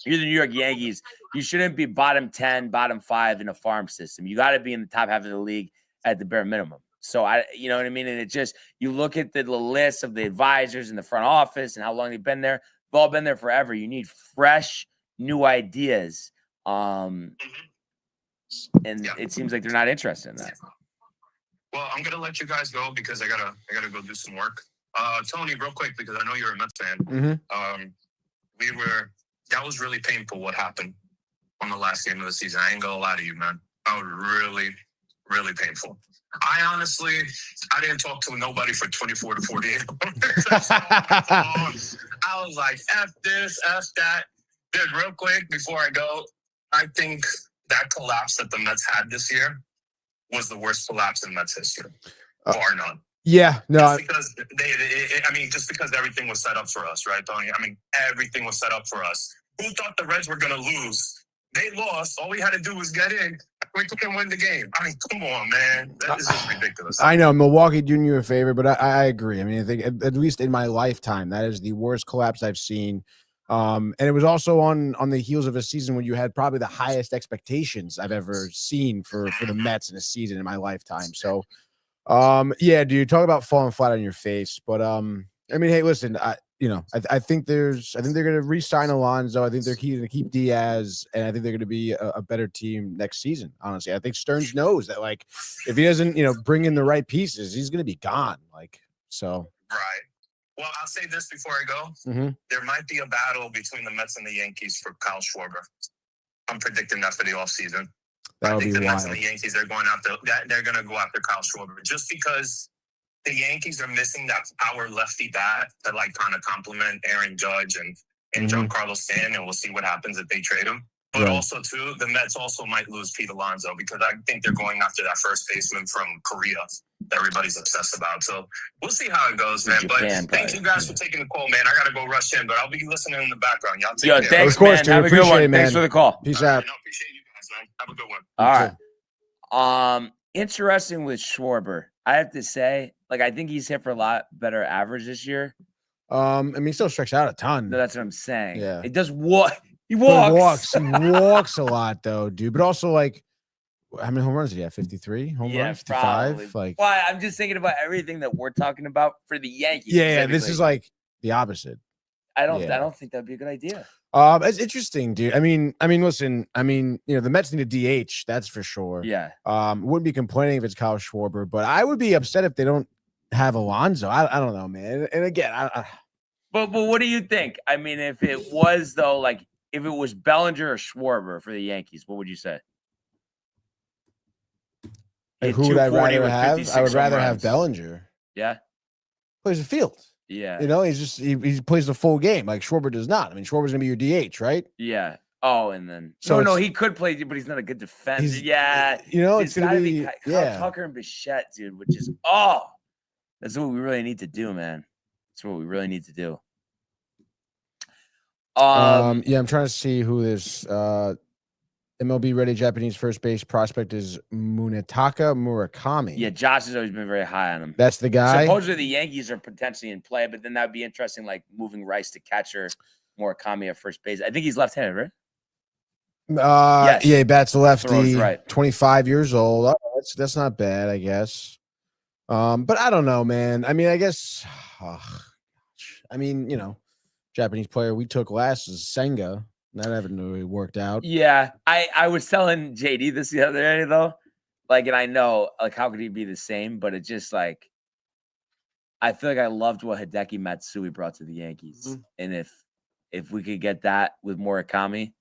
you're the New York Yankees. You shouldn't be bottom 10, bottom 5 in a farm system. You got to be in the top half of the league at the bare minimum. So you know what I mean? And it just, you look at the list of the advisors in the front office and how long they've been there. They've all been there forever. You need fresh, new ideas. And it seems like they're not interested in that. Well, I'm gonna let you guys go because I gotta go do some work. Tony, real quick, because I know you're a Mets fan. Mm-hmm. that was really painful what happened on the last game of the season. I ain't gonna lie to you, man. That was really, really painful. I didn't talk to nobody for 24 to 48 hours. I was like, F this, F that. Dude, real quick, before I go, I think that collapse that the Mets had this year was the worst collapse in Mets history, bar none. Yeah, no. Just because just because everything was set up for us, right, Tony? I mean, everything was set up for us. Who thought the Reds were going to lose? They lost. All we had to do was get in. We couldn't win the game. I mean, come on, man. That is just ridiculous. I know Milwaukee doing you a favor, but I agree. I mean, I think at least in my lifetime, that is the worst collapse I've seen. And it was also on the heels of a season when you had probably the highest expectations I've ever seen for the Mets in a season in my lifetime. So, yeah, dude, talk about falling flat on your face. But I mean, hey, listen, I think they're going to re-sign Alonso. I think they're going to keep Diaz, and I think they're going to be a better team next season. Honestly, I think Stearns knows that, like, if he doesn't, bring in the right pieces, he's going to be gone. Like, so. Right. Well, I'll say this before I go. Mm-hmm. There might be a battle between the Mets and the Yankees for Kyle Schwarber. I'm predicting that for the offseason. I think the Mets and the Yankees are going after that. They're going to go after Kyle Schwarber just because the Yankees are missing that power lefty bat to like kind of complement Aaron Judge and Giancarlo Stanton, and we'll see what happens if they trade him. But also, too, the Mets also might lose Pete Alonso because I think they're going after that first baseman from Korea that everybody's obsessed about. So we'll see how it goes, man. Japan, but thank you guys for taking the call, man. I got to go rush in, but I'll be listening in the background. Y'all take care. Thanks, of course, man. dude. Have a good one. It, man. Thanks for the call. Peace out. No, appreciate you guys, man. Have a good one. All right. Interesting with Schwarber. I have to say, like, I think he's hit for a lot better average this year. I mean, he still strikes out a ton. No, that's what I'm saying. Yeah. It does what? He walks. He walks a lot, though, dude. But also, like, how many home runs did he have? 53 home runs? 55? Probably. Like, why? I'm just thinking about everything that we're talking about for the Yankees. Yeah, this is like the opposite. I don't think that'd be a good idea. It's interesting, dude. I mean, listen, the Mets need a DH, that's for sure. Yeah. Wouldn't be complaining if it's Kyle Schwarber, but I would be upset if they don't have Alonso. I don't know, man. And again, But what do you think? I mean, if it was though, like if it was Bellinger or Schwarber for the Yankees, what would you say? Like, who would I rather have? I would rather have Bellinger. Yeah. Plays the field. Yeah. He plays the full game. Like Schwarber does not. I mean, Schwarber's gonna be your DH, right? Yeah. Oh, and then no, he could play, but he's not a good defender. Yeah. It's gonna be Kyle Tucker and Bichette, dude, which is that's what we really need to do, man. That's what we really need to do. I'm trying to see who this MLB ready Japanese first base prospect is. Munetaka Murakami. Yeah, Josh has always been very high on him. That's the guy. Supposedly the Yankees are potentially in play, but then that'd be interesting, like moving Rice to catcher, Murakami at first base. I think he's left-handed, right? Yes. Yeah, he bats lefty. Right. 25 years old. Oh, that's not bad, I guess. But I don't know, man. I mean, I guess. Japanese player we took last is Senga. That haven't really worked out. Yeah, I was telling JD this the other day though, like, and I know, like, how could he be the same? But it's just like, I feel like I loved what Hideki Matsui brought to the Yankees, and if we could get that with Murakami,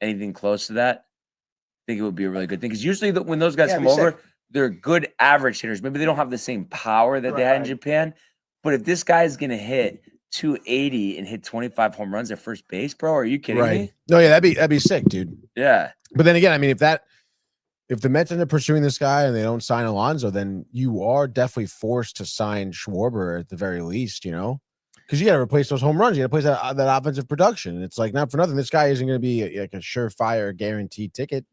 anything close to that, I think it would be a really good thing. Because usually when those guys come over, they're good average hitters. Maybe they don't have the same power that they had in Japan, but if this guy is gonna hit 280 and hit 25 home runs at first base, bro, are you kidding me? No, yeah, that'd be sick, dude. Yeah. But then again, I mean, if the Mets end up pursuing this guy and they don't sign Alonso, then you are definitely forced to sign Schwarber at the very least, because you got to replace those home runs. You got to replace that offensive production. It's like, not for nothing, this guy isn't going to be like a surefire guaranteed ticket.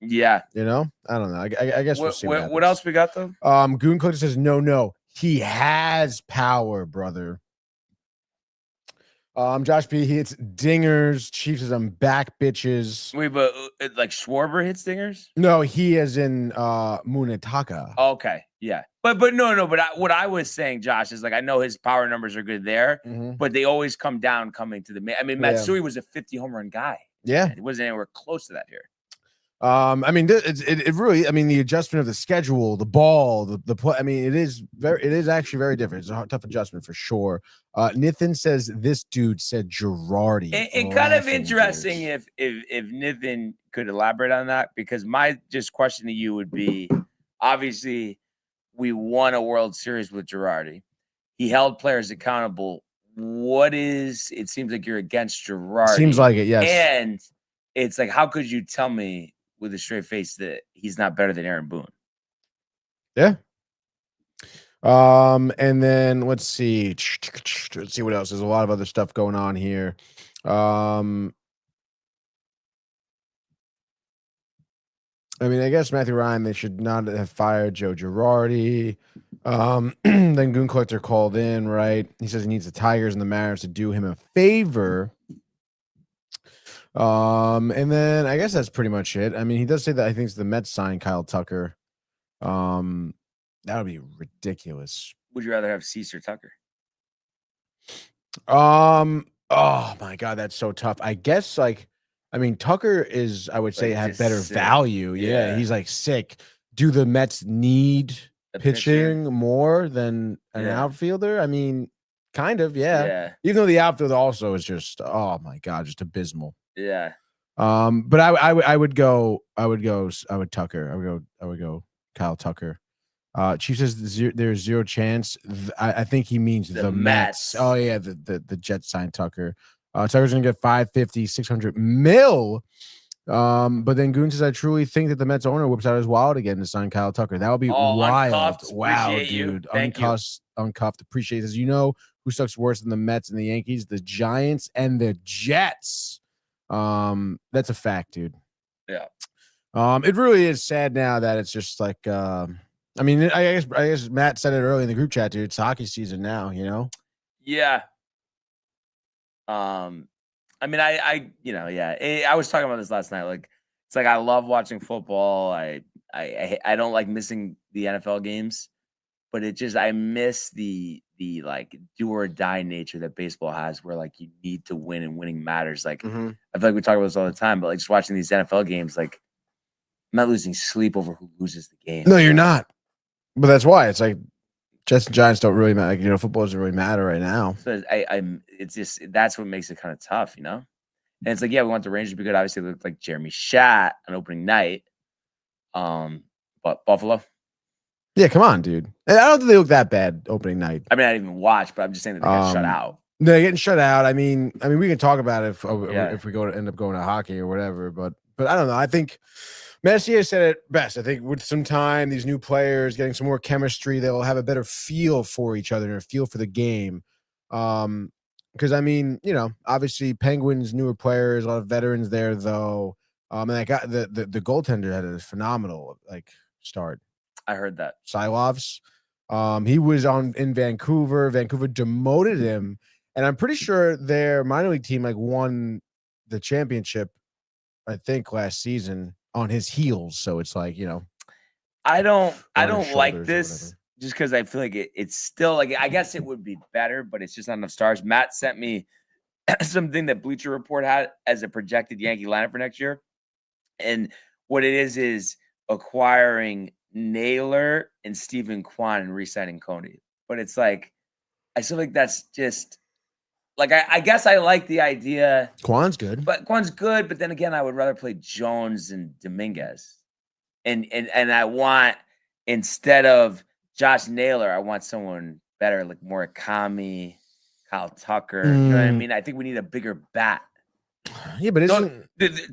Yeah. I don't know. I guess we'll see. What else we got though? Goon Coach says no. He has power, brother. Josh P, he hits dingers. Chiefs is back, bitches. Wait, but like Schwarber hits dingers? No, he is in Munetaka. Okay, yeah, but no. But what I was saying, Josh, is like, I know his power numbers are good there, but they always come down coming to the. I mean, Matsui was a 50 home run guy. Yeah, he wasn't anywhere close to that here. I mean, it really. I mean, the adjustment of the schedule, the ball, the play. I mean, it is actually very different. It's a tough adjustment for sure. Nathan says this dude said Girardi. And kind of interesting if Nathan could elaborate on that, because my just question to you would be, obviously, we won a World Series with Girardi. He held players accountable. It seems like you're against Girardi. Seems like it, yes. And it's like, how could you tell me with a straight face that he's not better than Aaron Boone? Yeah. And then let's see what else. There's a lot of other stuff going on here. I mean, I guess Matthew Ryan, they should not have fired Joe Girardi. Then Goon Collector called in, right? He says he needs the Tigers and the Mariners to do him a favor. And then I guess that's pretty much it. I mean, he does say that I think it's the Mets signed Kyle Tucker. That would be ridiculous. Would you rather have Cease or Tucker? Oh my God, that's so tough. I guess I mean, Tucker is, I would say, have better value. Yeah, he's like sick. Do the Mets need pitching more than an outfielder? I mean, kind of, yeah. Even though the outfielder also is just, oh my God, just abysmal. Yeah. But I would go Tucker. I would go Kyle Tucker. Chief says there's zero chance. I think he means the Mets. Oh yeah, the Jets signed Tucker. Tucker's gonna get 550, 600 mil. But then Goon says, I truly think that the Mets owner whips out his wallet again to sign Kyle Tucker. That would be wild. Uncuffed. Wow, Appreciate dude. You. Uncuffed. Appreciate this. You know who sucks worse than the Mets and the Yankees? The Giants and the Jets. That's a fact, dude. Yeah. It really is sad now that it's just like I mean, I guess Matt said it early in the group chat, dude. It's hockey season now, you know? Yeah. I mean, I was talking about this last night. Like, it's like I love watching football. I don't like missing the NFL games, but I miss the like do or die nature that baseball has, where like you need to win and winning matters. Like, I feel like we talk about this all the time, but like just watching these NFL games, like I'm not losing sleep over who loses the game. No, you're not. But that's why it's like Jets and Giants don't really matter. Like, you know, football doesn't really matter right now. So it's just, that's what makes it kind of tough, you know? And it's like, yeah, we want the Rangers to be good. Obviously, it looked like Jeremy Shat on opening night. But Buffalo. Yeah, come on, dude. I don't think they look that bad opening night. I mean, I didn't even watch, but I'm just saying that they got shut out. They're getting shut out. I mean, we can talk about it if we end up going to hockey or whatever. But I don't know. I think Messier said it best. I think with some time, these new players getting some more chemistry, they'll have a better feel for each other and a feel for the game. Because I mean, you know, obviously Penguins newer players, a lot of veterans there though. And I got the goaltender had a phenomenal start. I heard that. Silovs. He was in Vancouver. Vancouver demoted him, and I'm pretty sure their minor league team won the championship, I think, last season on his heels. So it's like, you know, I don't like this just because I feel like it's still like, I guess it would be better, but it's just not enough stars. Matt sent me something that Bleacher Report had as a projected Yankee lineup for next year. And what it is acquiring Naylor and Stephen Kwan and re-signing Coney. But it's like, I feel like that's just like, I guess I like the idea. Kwan's good. But then again, I would rather play Jones and Dominguez. And I want, instead of Josh Naylor, I want someone better, like Murakami, Kyle Tucker. You know what I mean? I think we need a bigger bat. Yeah, but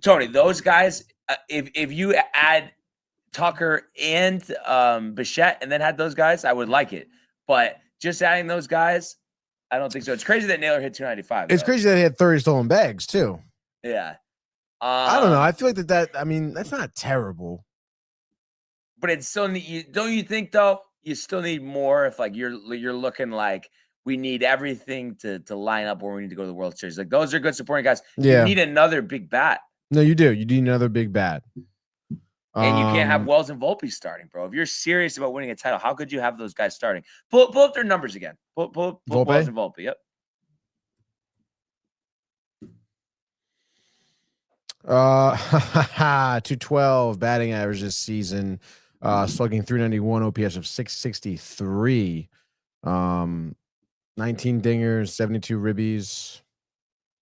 Tony, those guys, if you add Tucker and Bichette and then had those guys, I would like it. But just adding those guys, I don't think so. It's crazy that Naylor hit 295. It's crazy that he had 30 stolen bags too. Yeah. I don't know. I feel like that. I mean, that's not terrible. But it's still, don't you think though? You still need more if like you're looking like we need everything to line up where we need to go to the World Series. Like those are good supporting guys. Yeah. You need another big bat. No, you do. You need another big bat. And you can't have Wells and Volpe starting, bro. If you're serious about winning a title, how could you have those guys starting? Pull up their numbers again. Pull Wells and Volpe. Yep. 212 batting average this season. Slugging 391, OPS of 663. 19 dingers, 72 ribbies.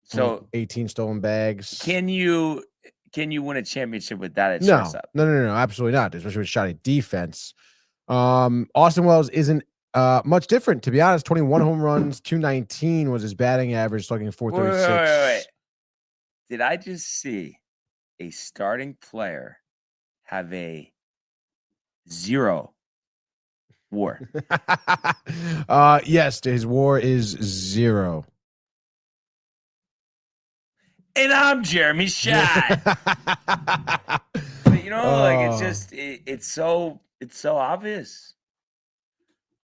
So 18 stolen bags. can you win a championship with that? No, absolutely not. Especially with shoddy defense. Austin Wells isn't much different, to be honest. 21 home runs, 219 was his batting average, slugging 436. Wait. Did I just see a starting player have a 0 WAR? Yes, his WAR is 0. And I'm Jeremy Schott. But like it's just it's so obvious.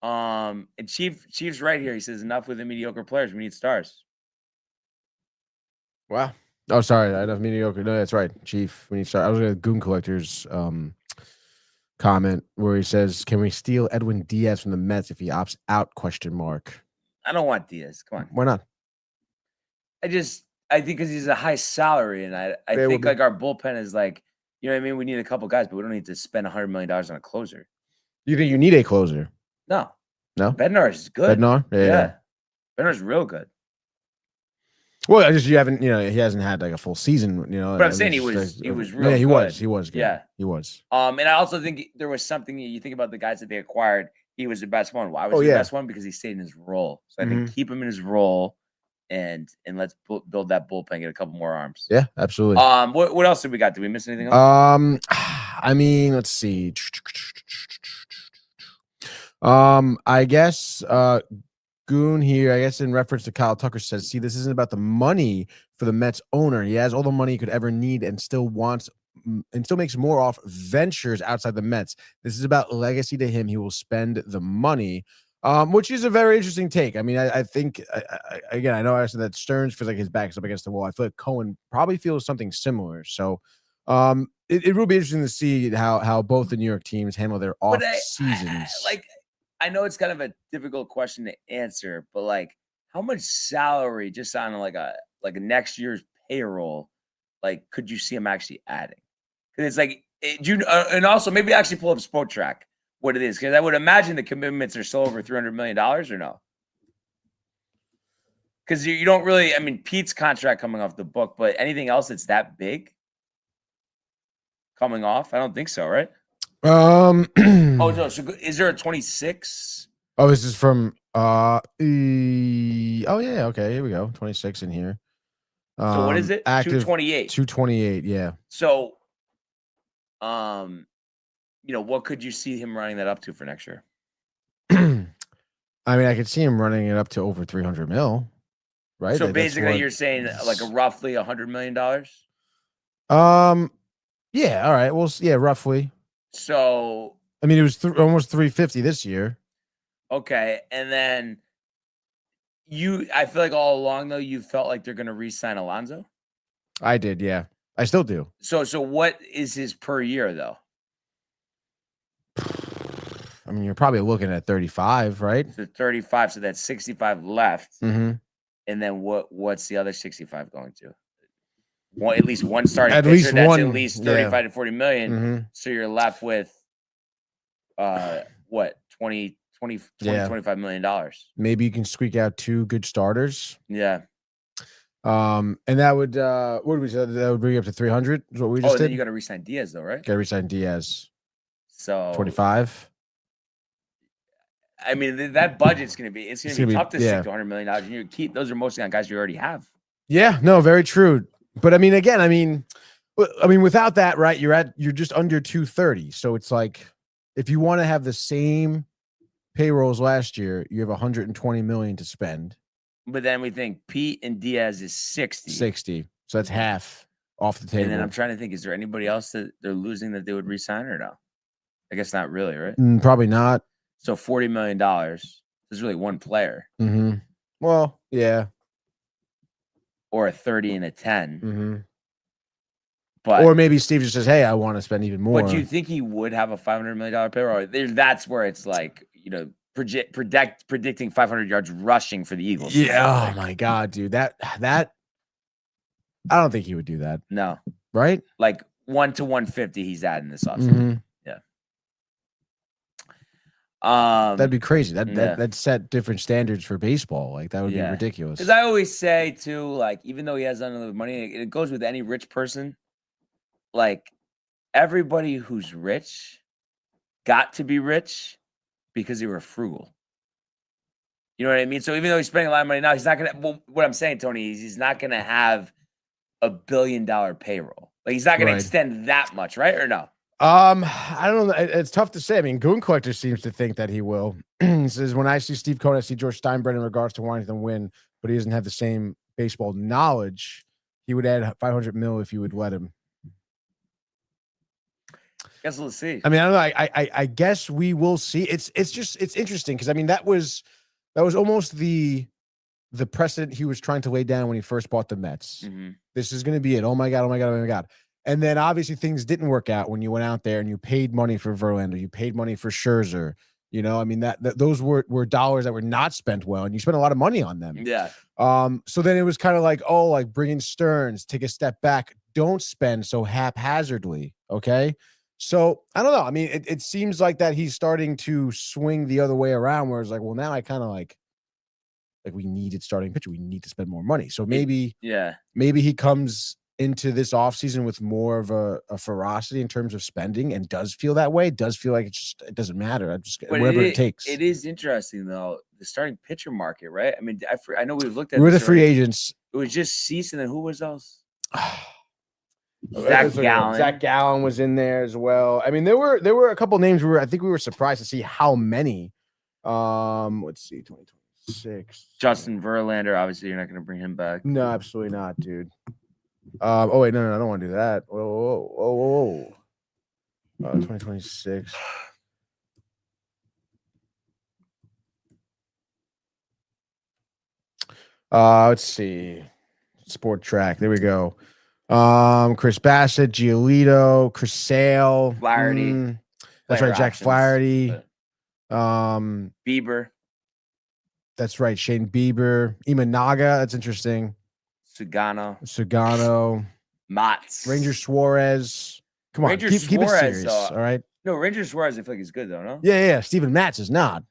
And Chief's right here. He says enough with the mediocre players. We need stars. Wow. Oh, sorry. I enough mediocre. No, that's right. Chief, we need stars. I was at Goon Collector's comment where he says, "Can we steal Edwin Diaz from the Mets if he opts out?" ? I don't want Diaz. Come on. Why not? I think because he's a high salary, and I think like our bullpen is like, you know what I mean? We need a couple guys, but we don't need to spend $100 million on a closer. You think you need a closer? No. Bednar is good. Bednar? Yeah. Bednar's real good. Well, you haven't, he hasn't had like a full season, But I'm saying he was real yeah, he good. He was good. Yeah. He was. And I also think there was something you think about the guys that they acquired. He was the best one. Why was he the best one? Because he stayed in his role. So I think keep him in his role and let's build that bullpen, get a couple more arms. Yeah, absolutely. What else did we got? Did we miss anything else? I mean, let's see. I guess Goon here, I guess in reference to Kyle Tucker, says, "See, this isn't about the money for the Mets owner. He has all the money he could ever need and still makes more off ventures outside the Mets. This is about legacy to him. He will spend the money." Which is a very interesting take. I mean, I think, again, I know I said that Stearns feels like his back is up against the wall. I feel like Cohen probably feels something similar. So it will be interesting to see how both the New York teams handle their off seasons. I know it's kind of a difficult question to answer, but like, how much salary just on like a next year's payroll, like, could you see him actually adding? Because it's like, and also maybe actually pull up Sport Track what it is, because I would imagine the commitments are still over $300 million or no? Because you don't really, I mean, Pete's contract coming off the book, but anything else that's that big coming off? I don't think so, right? Oh no, so is there a 26? Oh, this is from oh yeah, okay, here we go. 26 in here. So what is it? Active 228. 228, yeah. So what could you see him running that up to for next year? I mean, I could see him running it up to over 300 mil, right? So basically you're saying like a roughly $100 million? Yeah, all right. Well, yeah, roughly. So I mean, it was almost 350 this year. Okay, and then I feel like all along though you felt like they're going to re-sign Alonso. I did, yeah. I still do. So what is his per year though? I mean, you're probably looking at 35, right? So 35, so that's 65 left. Mm-hmm. And then what's the other 65 going to? At least one starting at pitcher least that's one, at least 35 to 40 million. Mm-hmm. So you're left with what, 25 million dollars. Maybe you can squeak out 2 good starters. Yeah. And that would what did we say? That would bring you up to 300 is what we just did. Then you got to re-sign Diaz though, right? Got to re-sign Diaz. So 25. I mean, that budget's going to be be tough to stick to $100 million. And you keep those are mostly on guys you already have. Yeah, no, very true. But I mean, again, without that, right? You're just under 230. So it's like if you want to have the same payrolls last year, you have 120 million to spend. But then we think Pete and Diaz is 60. 60. So that's half off the table. And then I'm trying to think, is there anybody else that they're losing that they would re-sign or no? I guess not really, right? Probably not. So $40 million. There's really one player. Mm-hmm. Well, yeah. Or a 30 and a 10. Mm-hmm. But or maybe Steve just says, "Hey, I want to spend even more." But do you think he would have a $500 million payroll? That's where it's like, predicting 500 yards rushing for the Eagles. Yeah. Oh my God, dude. That I don't think he would do that. No. right? Like 1 to 150 he's adding this offseason. That'd be crazy. yeah. That set different standards for baseball. Like that would be ridiculous. Because I always say too, like even though he has unlimited money, it goes with any rich person. Like everybody who's rich got to be rich because they were frugal. You know what I mean? So even though he's spending a lot of money now, he's not gonna. Well, what I'm saying, Tony, is he's not gonna have $1 billion payroll. Like he's not gonna extend that much, right? Or no? I don't know. It's tough to say. I mean, Goon Collector seems to think that he will. He says, when I see Steve Cohen, I see George Steinbrenner in regards to wanting them to win, but he doesn't have the same baseball knowledge. He would add 500 mil if you would let him. Guess we'll see. I mean, I don't know. I guess we will see. It's interesting because I mean that was almost the precedent he was trying to lay down when he first bought the Mets. This is going to be it. Oh my God. Oh my God. Oh my God. And then obviously things didn't work out when you went out there and you paid money for Verlander, you paid money for Scherzer. You know, I mean that those were dollars that were not spent well, and you spent a lot of money on them. Yeah. So then it was kind of like, oh, like bring in Stearns, take a step back, don't spend so haphazardly. Okay. So I don't know. I mean, it seems like that he's starting to swing the other way around, where it's like, well, now I kind of like we needed starting pitcher, we need to spend more money. So maybe he comes into this offseason with more of a ferocity in terms of spending and does feel that way. Does feel like it doesn't matter. Whatever it takes. It is interesting though, the starting pitcher market, right? I mean, I know we've looked at. We're the free agents. It was just Cease, and then who was else? Zach Gallen. Zach Gallen was in there as well. I mean, there were a couple names I think we were surprised to see how many. Let's see, 2026. Justin Verlander. Obviously, you're not going to bring him back. No, absolutely not, dude. Oh wait, no, I don't want to do that. Whoa. 2026. Let's see. Sport Track. There we go. Chris Bassett, Giolito, Chris Sale, Flaherty. That's right, Jack Flaherty. Bieber. That's right, Shane Bieber. Imanaga. That's interesting. Sugano. Mott's. Ranger Suarez. Come on, keep it serious. All right. No, Ranger Suarez, I feel like he's good though, no? Yeah. Steven Matz is not.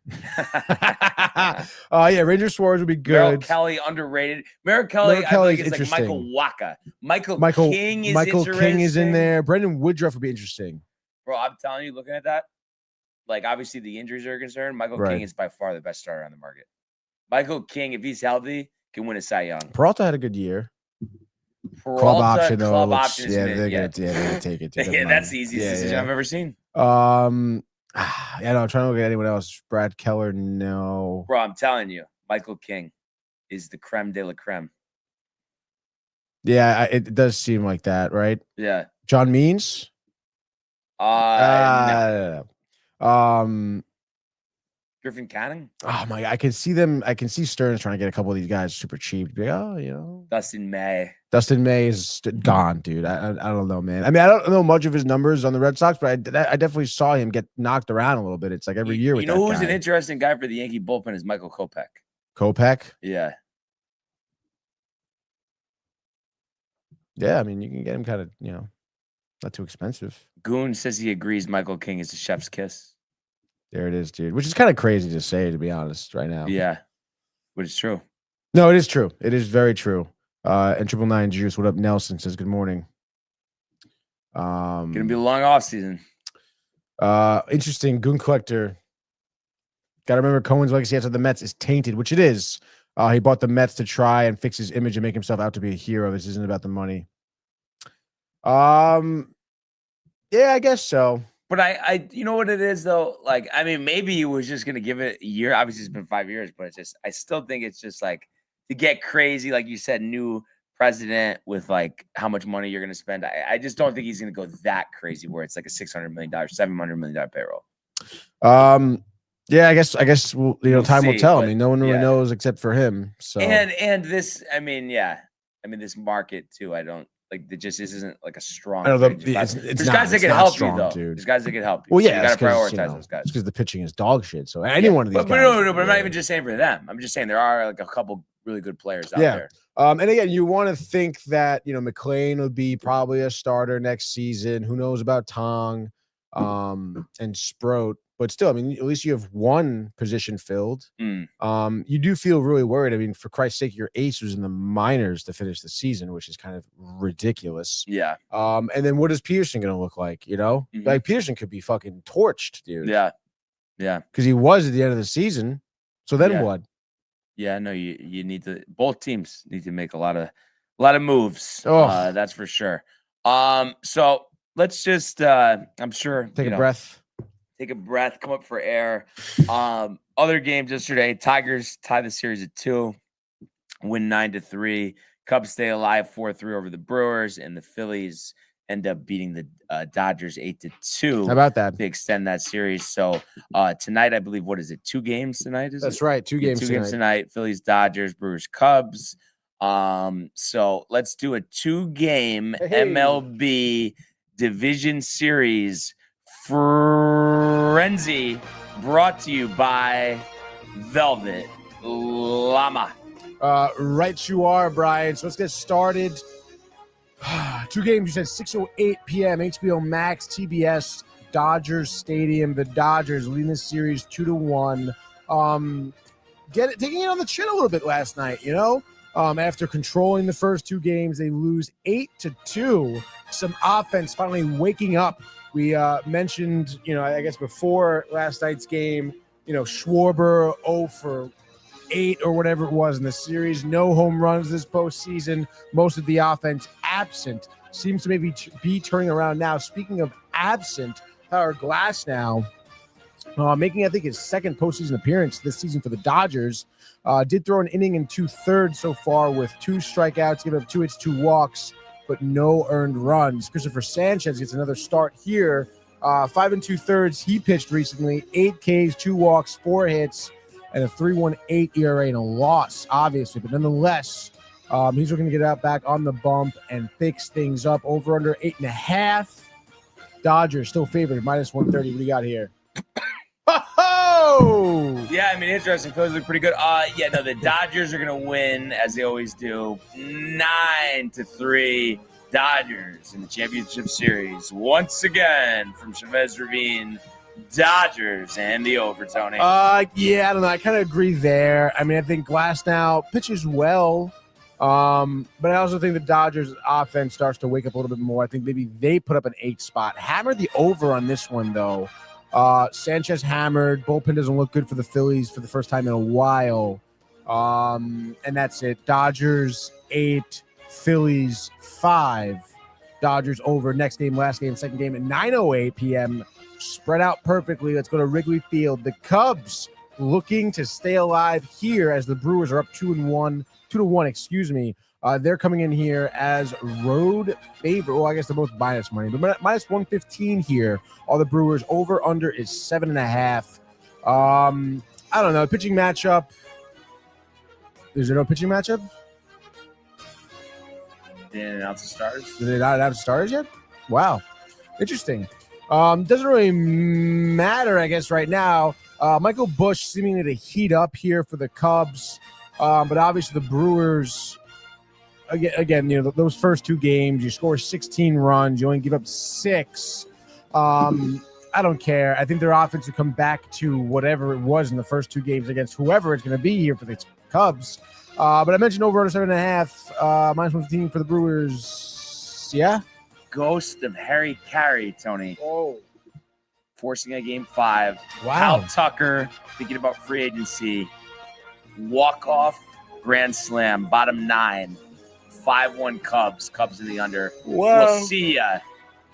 Yeah, Ranger Suarez would be good. Merrill Kelly, underrated. Merrill Kelly, I think it's like Michael Waka. Michael King is in there. Brendan Woodruff would be interesting. Bro, I'm telling you, looking at that, like obviously the injuries are concerned. Michael King is by far the best starter on the market. Michael King, if he's healthy, can win a Cy Young. Peralta had a good year. Club option. Yeah, they're gonna take it. Yeah, that's the easiest decision I've ever seen. Yeah, no, I'm trying to look at anyone else. Brad Keller, no. Bro, I'm telling you, Michael King is the creme de la creme. Yeah, it does seem like that, right? Yeah. John Means? No. Griffin Canning? Oh my! I can see them. I can see Stearns trying to get a couple of these guys super cheap. Be like, Dustin May. Dustin May is gone, dude. I don't know, man. I mean, I don't know much of his numbers on the Red Sox, but I definitely saw him get knocked around a little bit. It's like every year. You know who's an interesting guy for the Yankee bullpen is Michael Kopech. Kopech? Yeah. Yeah, I mean, you can get him kind of, not too expensive. Goon says he agrees Michael King is a chef's kiss. There it is, dude. Which is kind of crazy to say, to be honest, right now. Yeah, but it's true. No, it is true. It is very true. And 999 Juice, what up? Nelson says good morning. Gonna be a long off season. Interesting. Goon Collector. Got to remember Cohen's legacy after the Mets is tainted, which it is. He bought the Mets to try and fix his image and make himself out to be a hero. This isn't about the money. Yeah, I guess so. But I you know what it is though? Like, I mean, maybe he was just gonna give it a year. Obviously, it's been 5 years, but it's just I still think it's just like to get crazy, like you said, new president with like how much money you're gonna spend. I just don't think he's gonna go that crazy where it's like a $600 million, $700 million payroll. Yeah, I guess we'll, time will tell. I mean, no one really knows except for him. So and this, I mean, this market too. like there just isn't like a strong. I know fringe. it's There's not, guys that it's can not help strong, you though. dude. There's guys that can help you. Well, So yeah, you got to prioritize those guys. because the pitching is dog shit. So any one of these but guys. no, but I'm not even just saying for them. I'm just saying there are like a couple really good players out there. And again, you want to think that McLean will be probably a starter next season. Who knows about Tong, and Sproat? But still, I mean, at least you have one position filled. You do feel really worried. I mean, for Christ's sake, your ace was in the minors to finish the season, which is kind of ridiculous. Yeah. And then what is Peterson going to look like? Like Peterson could be fucking torched, dude. Yeah. Yeah. Because he was at the end of the season. So then what? Yeah, no, you need to. Both teams need to make a lot of moves. Oh. That's for sure. So let's just. I'm sure. Take a breath. Take a breath. Come up for air. Other games yesterday. Tigers tie the series at 2, win 9-3. Cubs stay alive 4-3 over the Brewers, and the Phillies end up beating the Dodgers 8-2. How about that? To extend that series. So tonight, I believe, what is it? 2 games tonight? That's right. 2 games. 2 games tonight. Phillies, Dodgers, Brewers, Cubs. So let's do a 2-game MLB division series frenzy brought to you by Velvet Llama. Right you are, Brian. So let's get started. 2 games, you said 6:08 p.m. HBO Max, TBS, Dodgers Stadium. The Dodgers leading the series 2-1. Taking it on the chin a little bit last night, after controlling the first 2 games, they lose 8-2. Some offense finally waking up. We mentioned, I guess before last night's game, Schwarber 0 for 8 or whatever it was in the series. No home runs this postseason. Most of the offense absent. Seems to maybe be turning around now. Speaking of absent, Tyler Glasnow, making, I think, his second postseason appearance this season for the Dodgers. Did throw an inning in 2/3 so far with 2 strikeouts, giving up 2 hits, 2 walks, but no earned runs. Christopher Sanchez gets another start here. 5 2/3 he pitched recently. 8 Ks, 2 walks, 4 hits, and a 3.18 ERA and a loss, obviously. But nonetheless, he's looking to get out back on the bump and fix things up. Over under 8.5. Dodgers still favored, -130. What do you got here? Oh! Yeah, I mean, interesting. Phillies look pretty good. The Dodgers are going to win, as they always do, 9-3 Dodgers in the championship series. Once again, from Chavez Ravine, Dodgers and the over, Tony. I don't know. I kind of agree there. I mean, I think Glasnow pitches well, but I also think the Dodgers offense starts to wake up a little bit more. I think maybe they put up an 8 spot. Hammer the over on this one, though. Sanchez hammered. Bullpen doesn't look good for the Phillies for the first time in a while. And that's it. Dodgers 8, Phillies 5. Dodgers over. Next game, last game, second game at 9:08 p.m. Spread out perfectly. Let's go to Wrigley Field. The Cubs looking to stay alive here as the Brewers are up 2-1, excuse me. They're coming in here as road favorite. Well, I guess they're both minus money, but -115 here. All the Brewers. Over under is 7.5. I don't know. Pitching matchup. Is there no pitching matchup? They didn't announce the stars. Did they not have stars yet? Wow. Interesting. Doesn't really matter, I guess, right now. Michael Busch seemingly to heat up here for the Cubs. But obviously the Brewers, again, those first 2 games, you score 16 runs, you only give up 6. I don't care. I think their offense will come back to whatever it was in the first 2 games against whoever it's going to be here for the Cubs. But I mentioned over under 7.5, -115 for the Brewers. Yeah? Ghost of Harry Carey, Tony. Oh. Forcing a game 5. Wow. Kyle Tucker thinking about free agency. Walk-off grand slam, bottom 9. 5-1 Cubs. Cubs in the under. Whoa. We'll see ya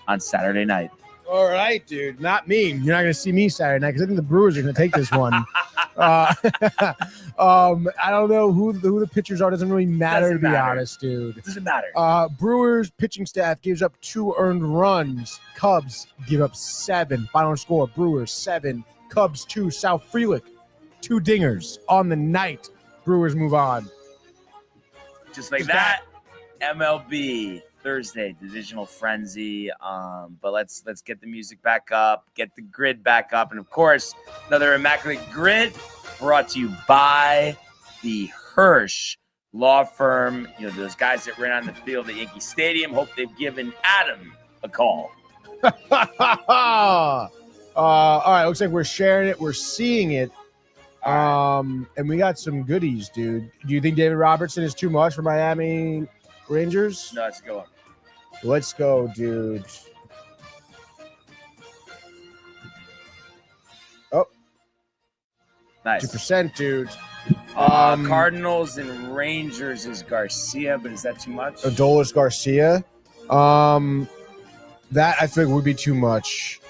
on Saturday night. All right, dude. Not me. You're not going to see me Saturday night because I think the Brewers are going to take this one. I don't know who the pitchers are. Doesn't really matter, to be honest, dude. It doesn't matter. Brewers pitching staff gives up 2 earned runs. Cubs give up 7. Final score, Brewers 7, Cubs 2. Sal Frelick, 2 dingers on the night. Brewers move on. Just like that, MLB Thursday, divisional frenzy. But let's get the music back up, get the grid back up, and of course, another immaculate grid brought to you by the Hirsch Law Firm. You know, those guys that ran on the field at Yankee Stadium. Hope they've given Adam a call. All right, looks like we're sharing it. We're seeing it. And we got some goodies, dude. Do you think David Robertson is too much for Miami Rangers? No, let's go. Let's go, dude. Oh, Nice. 2%, dude. Cardinals and Rangers is Garcia, but is that too much? Adolis Garcia. That I think would be too much.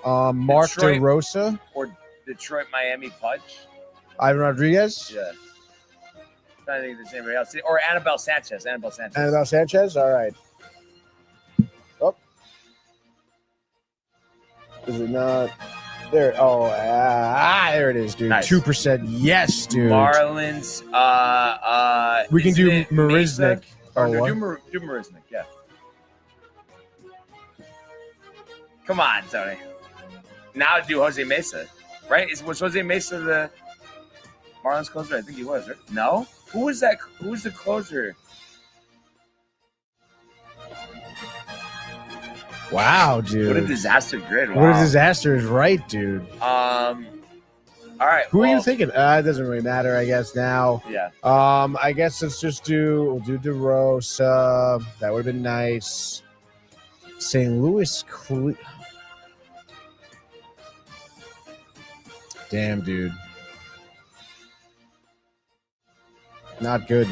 Mark Detroit. DeRosa. Or Detroit, Miami Pudge? Ivan Rodriguez. Yeah. I think there's anybody else. Or Annabelle Sanchez. Annabelle Sanchez. All right. Oh. Is it not? There. Oh, there it is, dude. Nice. 2%. Yes, dude. Marlins. We can isn't do it Marisnik. Mesa? Or no, what? do Marisnik, yeah. Come on, Tony. Now do Jose Mesa, right? Was Jose Mesa the Marlins closer? I think he was, right? No? Who was that? Who was the closer? Wow, dude. What a disaster grid. Wow. What a disaster is right, dude. All right. Who are you thinking? It doesn't really matter, I guess, now. Yeah. I guess we'll do DeRosa. That would have been nice. St. Louis. Damn, dude. Not good.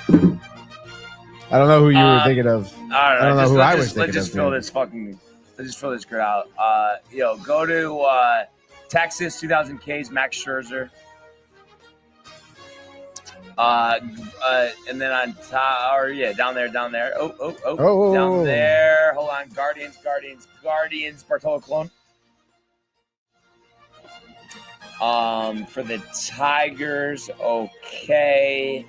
I don't know who you were thinking of. I don't know who I was thinking Let's of, just fill this grid out. Go to Texas, 2,000 Ks, Max Scherzer. And then on top, down there. Oh, down there. Hold on, Guardians. Bartolo Colon. For the Tigers, okay.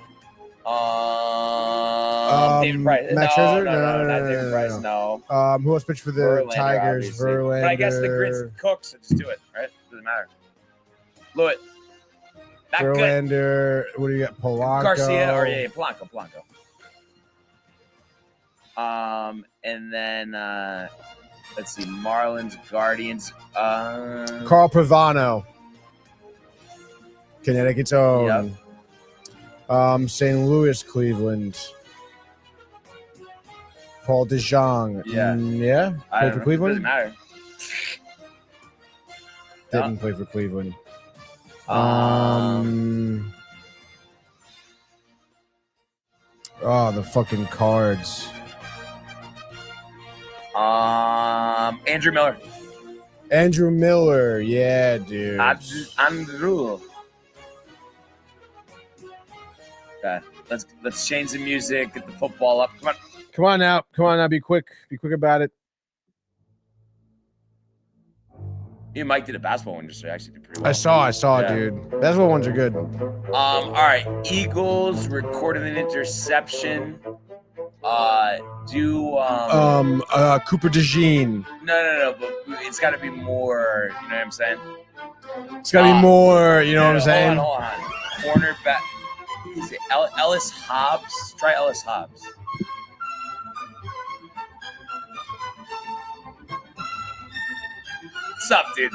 David Price. Max Scherzer? No, not David Price. No. Who else pitched for the Verlander, Tigers? obviously. Verlander. But I guess the grid's cooked, so just do it, right? Doesn't matter. Lewitt. Not Verlander. good. What do you got? Polanco. Garcia or Polanco. And then let's see, Marlins, Guardians. Carl Pavano. Connecticut's own. Yep. St. Louis, Cleveland. Paul DeJong. Yeah. Played for Cleveland? Doesn't matter. Didn't play for Cleveland. The fucking Cards. Andrew Miller. Yeah, dude. Andrew. Okay. Let's change the music, get the football up. Come on now. Be quick about it. Me and Mike did a basketball one yesterday. Actually did pretty well. I saw, dude. Basketball ones are good. All right. Eagles recorded an interception. Cooper DeJean. No. But it's got to be more. You know what I'm saying? It's got to be more. You know what I'm saying? Hold on. Cornerback. Is it Ellis Hobbs? Try Ellis Hobbs. What's up, dude?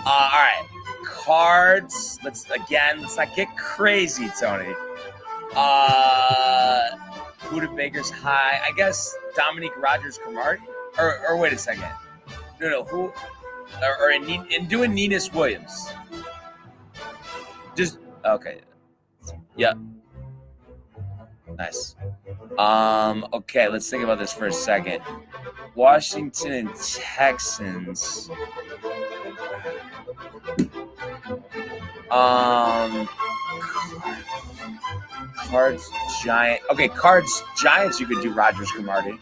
All right. Cards. Let's not get crazy, Tony. Buda Baker's high. I guess Dominique Rogers-Cromartie? Or wait a second. No. Who? Or in doing Nenas Williams. Just okay. Yep. Nice. Okay, let's think about this for a second. Washington and Texans. Cards Giant. Okay, Cards Giants. You could do Rogers Cromartie.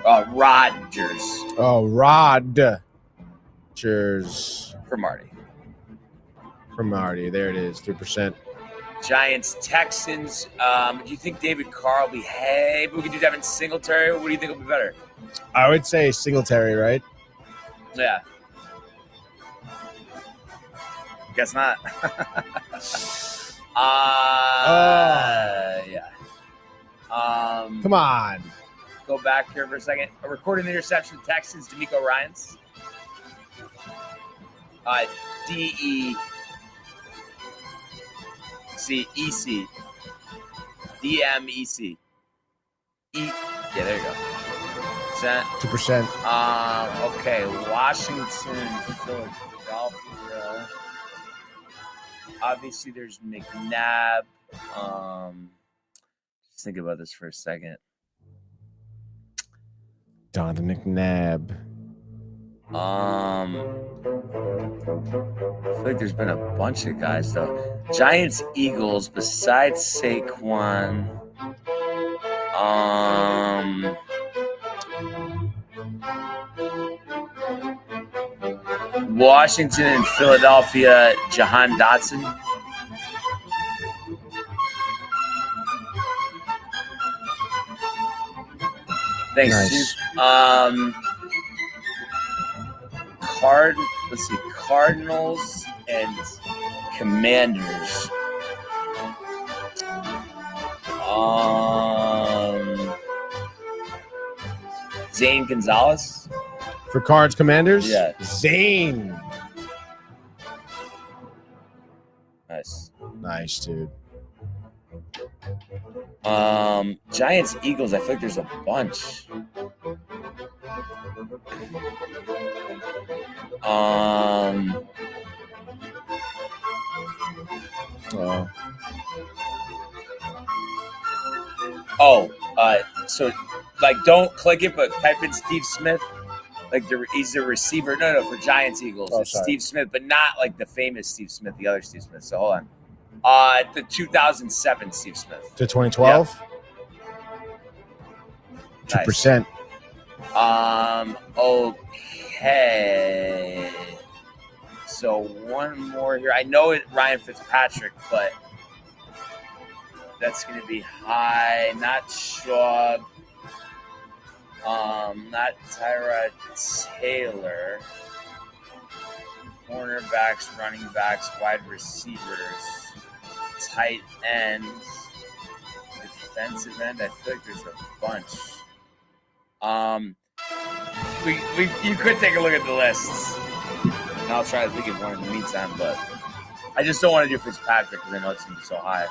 Rodgers. Oh, Rodgers. Cromartie. from Marty. There it is, 3%. Giants, Texans. Do you think David Carr will be? Hey, we could do Devin Singletary. What do you think will be better? I would say Singletary, right? Yeah. Guess not. Yeah. Come on. Go back here for a second. A recording the interception, Texans, D'Amico Ryans. DECEC. DMEC. Yeah, there you go. 2%. Okay, Washington, Philadelphia. Obviously, there's McNabb. Just think about this for a second. Donovan McNabb. I feel like there's been a bunch of guys though. Giants, Eagles. Besides Saquon, Washington and Philadelphia. Jahan Dotson. Thanks, Nice. Chief. Cardinals and Commanders. Zane Gonzalez. For Cards Commanders? Yeah. Zane. Nice. Nice, dude. Giants, Eagles. I feel like there's a bunch. So like don't click it, but type in Steve Smith. Like he's the receiver. No, for Giants, Eagles. Oh, it's sorry. Steve Smith, but not like the famous Steve Smith, the other Steve Smith. So hold on. The 2007 Steve Smith. To 2012? Nice. 2%. Okay. So one more here. I know it Ryan Fitzpatrick, but that's going to be high. Not Shaw. Not Tyrod Taylor. Cornerbacks, running backs, wide receivers, tight ends, defensive end. I feel like there's a bunch. You could take a look at the lists, and I'll try to think of one in the meantime. But I just don't want to do Fitzpatrick because I know it's going to be so high.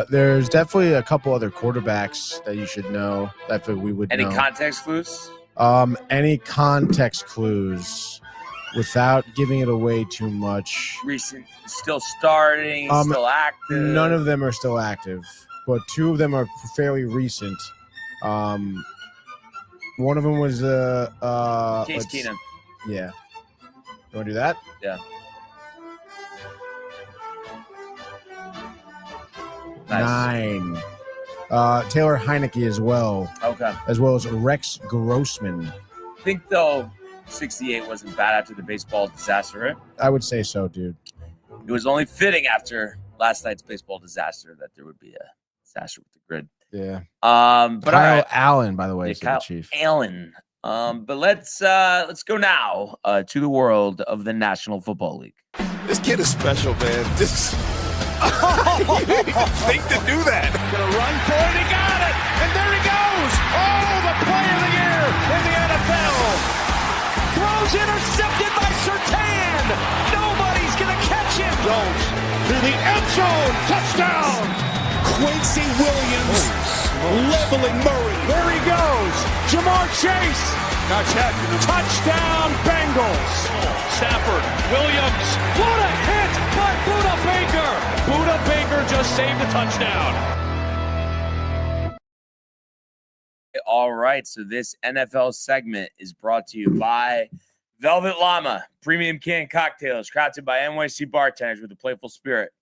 There's definitely a couple other quarterbacks that you should know that we would Any know. context clues? Any context clues without giving it away too much. Recent, still starting, still active. None of them are still active, but two of them are fairly recent. One of them was Case Keenum. Yeah. You want to do that? Yeah. Nice. 9. Taylor Heineke as well. Okay. As well as Rex Grossman. I think, though, 68 wasn't bad after the baseball disaster, right? I would say so, dude. It was only fitting after last night's baseball disaster that there would be a disaster with the grid. Yeah. But Kyle all right. Allen, by the way, Yeah, is the Kyle chief. Allen. But let's go now to the world of the National Football League. This kid is special, man. This think to do that. Gonna run for it. He got it. And there he goes. Oh, the play of the year in the NFL. Throws intercepted by Surtain. Nobody's gonna catch him. Jones to the end zone. Touchdown. Quincy Williams leveling Murray. There he goes. Jamar Chase. Touchdown Bengals. Stafford, Williams. What a hit by Budda Baker. Budda Baker just saved a touchdown. All right, so this NFL segment is brought to you by Velvet Llama, premium canned cocktails crafted by NYC bartenders with a playful spirit.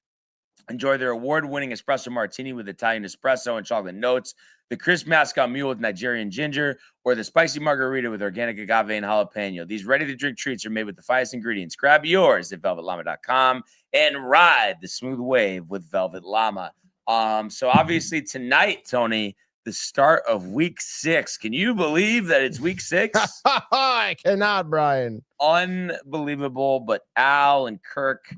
Enjoy their award-winning espresso martini with Italian espresso and chocolate notes, the crisp mascot mule with Nigerian ginger, or the spicy margarita with organic agave and jalapeno. These ready-to-drink treats are made with the finest ingredients. Grab yours at velvetllama.com and ride the smooth wave with Velvet Llama. So obviously tonight, Tony, the start of week 6. Can you believe that it's week 6? I cannot, Brian. Unbelievable. But Al and Kirk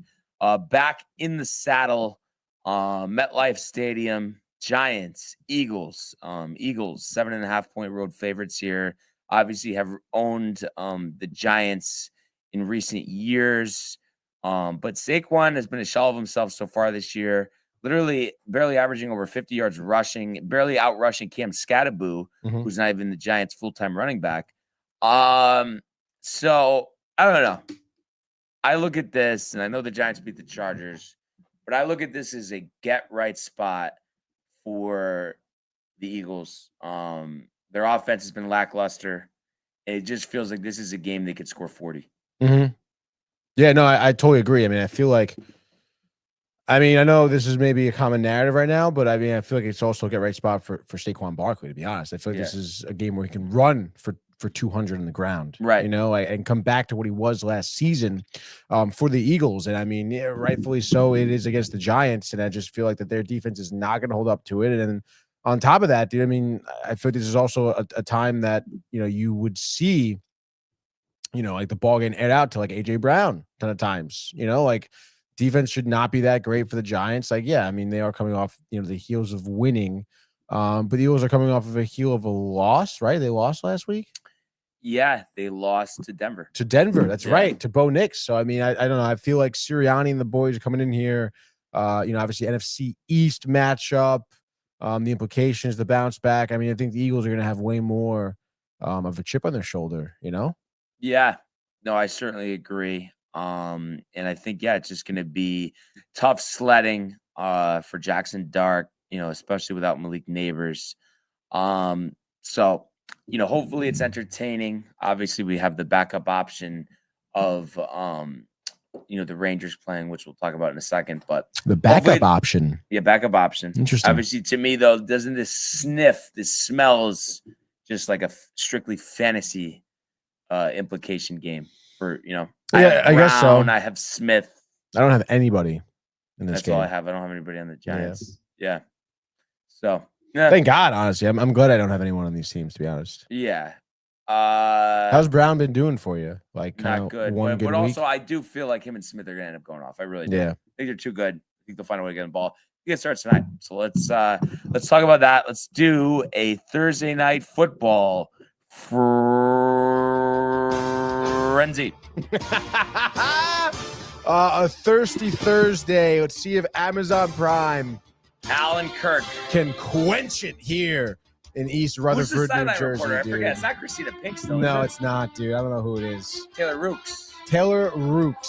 back in the saddle. MetLife Stadium, Giants, Eagles. Eagles, 7.5-point road favorites here. Obviously have owned the Giants in recent years. But Saquon has been a shell of himself so far this year. Literally barely averaging over 50 yards rushing, barely out rushing Cam Scattaboo, who's not even the Giants' full-time running back. So I don't know. I look at this, and I know the Giants beat the Chargers, but I look at this as a get-right spot for the Eagles. Their offense has been lackluster. It just feels like this is a game they could score 40. Yeah, no, I totally agree. I mean, I feel like I know this is maybe a common narrative right now, but I feel like it's also a get-right spot for Saquon Barkley, to be honest. I feel like this is a game where he can run for 200 on the ground, right? And come back to what he was last season for the Eagles. And rightfully so, it is against the Giants, and I just feel like that their defense is not going to hold up to it. And on top of that, dude, I feel like this is also a time that you would see, like the ball getting aired out to like AJ Brown a ton of times. Defense should not be that great for the Giants. They are coming off the heels of winning. But the Eagles are coming off of a heel of a loss, right? They lost last week. Yeah, they lost to Denver. That's right. To Bo Nix. So, I don't know. I feel like Sirianni and the boys are coming in here. Obviously NFC East matchup, the implications, the bounce back. I think the Eagles are going to have way more of a chip on their shoulder, Yeah, no, I certainly agree. And I think, it's just going to be tough sledding for Jackson Dart, especially without Malik Neighbors. So, hopefully it's entertaining. Obviously, we have the backup option of, the Rangers playing, which we'll talk about in a second. But the backup option. Yeah, backup option. Interesting. Obviously, to me, though, doesn't this smells just like a strictly fantasy implication game for, I guess so. I have Smith. I don't have anybody in this game. That's all I have. I don't have anybody on the Giants. Yeah. So, thank God, honestly. I'm glad I don't have anyone on these teams, to be honest. Yeah. How's Brown been doing for you? Not good. But also, I do feel like him and Smith are going to end up going off. I really do. Yeah. I think they're too good. I think they'll find a way to get the ball. It starts tonight. So let's talk about that. Let's do a Thursday night football frenzy. A thirsty Thursday. Let's see if Amazon Prime, Alan Kirk, can quench it here in East Rutherford, New Jersey. I forget. It's not Christina Pink still. No, it's not, dude. I don't know who it is. Taylor Rooks.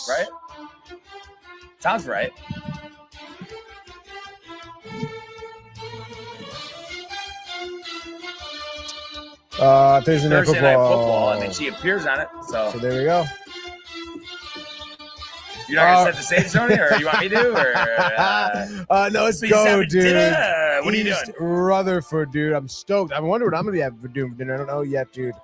Right? Sounds right. Thursday night football. She appears on it. So there we go. You're not gonna set the stage, Tony, or you want me to? Or no, let's go, dude. What are you doing? Rutherford, dude. I'm stoked. I wonder what I'm gonna be having for dinner. I don't know yet, dude.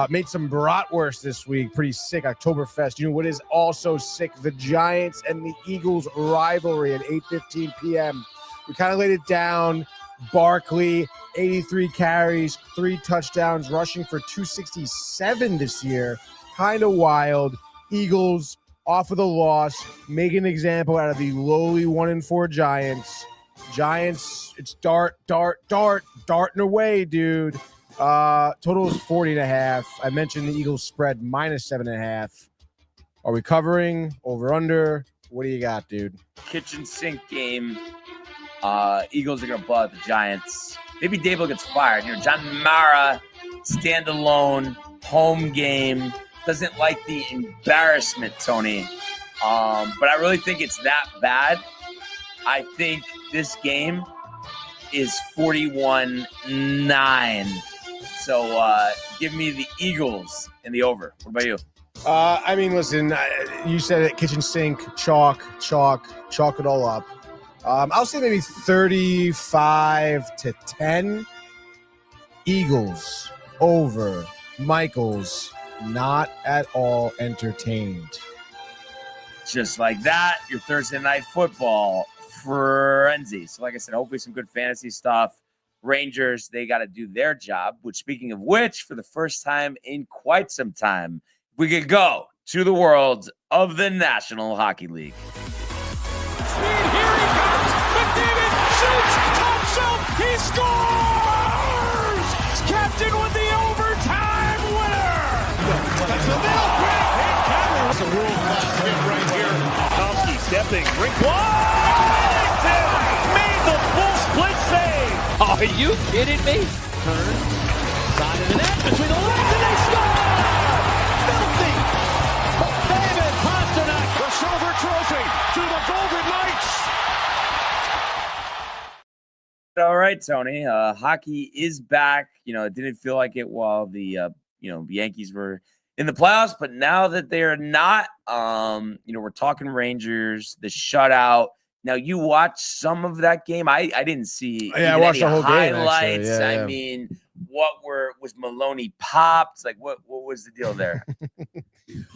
Made some bratwurst this week. Pretty sick. Oktoberfest. You know what is also sick? The Giants and the Eagles rivalry at 8:15 p.m. We kind of laid it down. Barkley, 83 carries, 3 touchdowns, rushing for 267 this year. Kind of wild. Eagles off of the loss, make an example out of the lowly 1-4 Giants. Giants, it's darting away, dude. Total is 40.5. I mentioned the Eagles spread -7.5. Are we covering over under? What do you got, dude? Kitchen sink game. Eagles are gonna blow out the Giants. Maybe Dable gets fired. John Mara, standalone, home game. Doesn't like the embarrassment, Tony. But I really think it's that bad. I think this game is 41-9. So give me the Eagles in the over. What about you? I mean, listen, you said it, kitchen sink, chalk it all up. I'll say maybe 35-10. Eagles over. Michaels not at all entertained. Just like that, your Thursday night football frenzy. So like I said, hopefully some good fantasy stuff. Rangers, they got to do their job, which speaking of which, for the first time in quite some time, we could go to the world of the National Hockey League. Speed, here he comes. McDavid shoots, top shelf, he scores! Captain with the overtime winner! That's the middle, quick, hit counter. That's a world-class hit right here. Tomsky stepping, rink Washington made the full split save. Are you kidding me? Turn, side of the net, between the legs, and they score! Filthy! David Pasternak, the silver trophy to the Golden Knights. All right, Tony. Hockey is back. You know, it didn't feel like it while the Yankees were in the playoffs, but now that they're not, we're talking Rangers, the shutout. Now you watched some of that game. I didn't see. I watched the whole highlights. game. I mean, was Maloney popped? Like what was the deal there?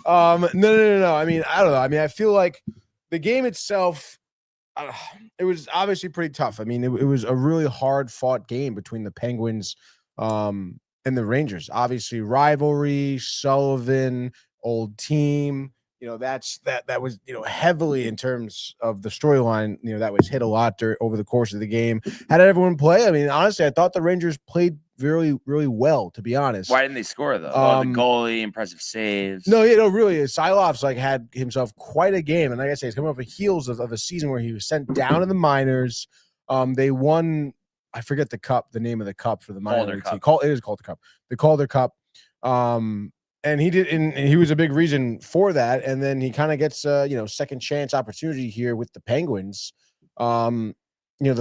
No. I mean, I don't know. I mean, I feel like the game itself, it was obviously pretty tough. I mean, it was a really hard fought game between the Penguins and the Rangers. Obviously, rivalry, Sullivan, old team. You know, that was, heavily in terms of the storyline, that was hit a lot over the course of the game. How did everyone play? I mean, honestly, I thought the Rangers played really, really well, to be honest. Why didn't they score though? The goalie, impressive saves. No, really. Silov's had himself quite a game, and like I say, he's coming off the heels of a season where he was sent down to the minors. They won. I forget the name of the cup for the minor team. It is called the Cup. The Calder Cup. And he was a big reason for that. And then he kind of gets second chance opportunity here with the Penguins. The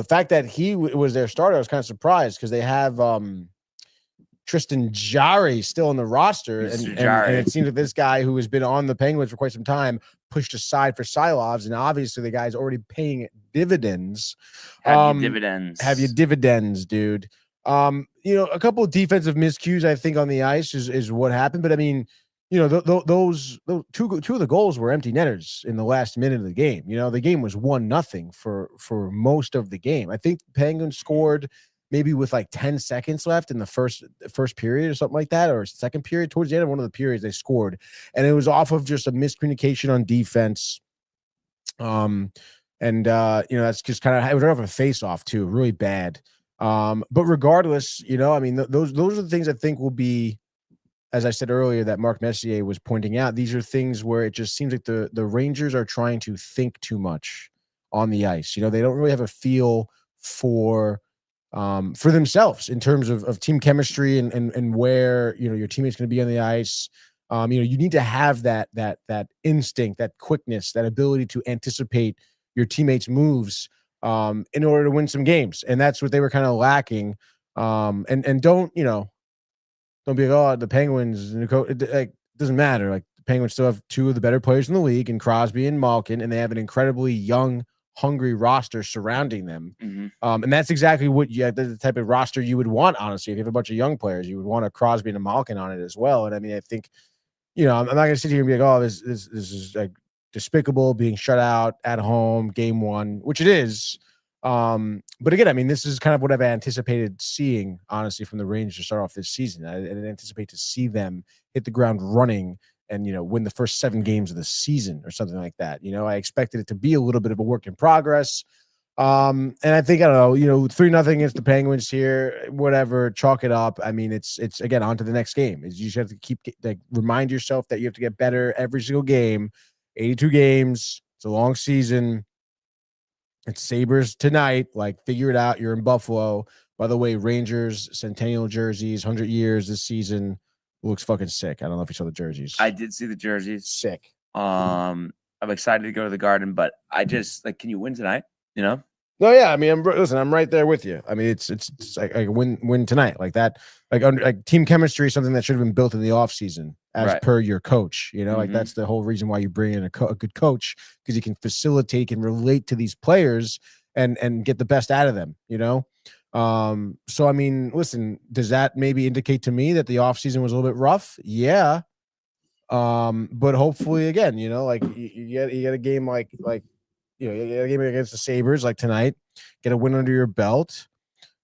fact that he was their starter, I was kind of surprised because they have Tristan Jarry still on the roster, and it seems that this guy who has been on the Penguins for quite some time pushed aside for Silovs, and obviously the guy's already paying dividends. Have your dividends, dude. A couple of defensive miscues, I think, on the ice is what happened. But I mean, those two of the goals were empty netters in the last minute of the game. The game was 1-0 for most of the game. I think the Penguins scored maybe with like 10 seconds left in the first period or something like that, or second period. Towards the end of one of the periods, they scored, and it was off of just a miscommunication on defense. That's just kind of, it was off a face-off too, really bad. But regardless, I mean, those are the things I think will be, as I said earlier, that Mark Messier was pointing out. These are things where it just seems like the Rangers are trying to think too much on the ice. They don't really have a feel for themselves in terms of team chemistry and where, your teammate's going to be on the ice. You need to have that instinct, that quickness, that ability to anticipate your teammates' moves in order to win some games. And that's what they were kind of lacking. And don't be like, oh, the Penguins, it doesn't matter. Like, the Penguins still have two of the better players in the league, in Crosby and Malkin, and they have an incredibly young, hungry roster surrounding them. Mm-hmm. And that's exactly the type of roster you would want, honestly. If you have a bunch of young players, you would want a Crosby and a Malkin on it as well. And I mean, I think, I'm not going to sit here and be like, oh, this is like despicable, being shut out at home, game one, which it is. But again, I mean, this is kind of what I've anticipated seeing, honestly, from the Rangers to start off this season. I anticipate to see them hit the ground running and, win the first 7 games of the season or something like that. I expected it to be a little bit of a work in progress. And I think, I don't know, 3-0 against the Penguins here, whatever, chalk it up. I mean, it's again, on to the next game. You just have to remind yourself that you have to get better every single game. 82 games. It's a long season. It's Sabres tonight. Figure it out. You're in Buffalo. By the way, Rangers Centennial jerseys, 100 years this season. Looks fucking sick. I don't know if you saw the jerseys. I did see the jerseys. Sick. I'm excited to go to the Garden, but I just can you win tonight? No, yeah. I mean, I'm right there with you. I mean, it's like win tonight like that. Team chemistry is something that should have been built in the off season. as Right. per your coach. You know, like Mhm. that's the whole reason why you bring in a good coach, because he can facilitate and relate to these players and get the best out of them, you know? So I mean, listen, does that maybe indicate to me that the offseason was a little bit rough? Yeah. But hopefully again, you know, like you get a game like you know, you get a game against the Sabres like tonight, get a win under your belt.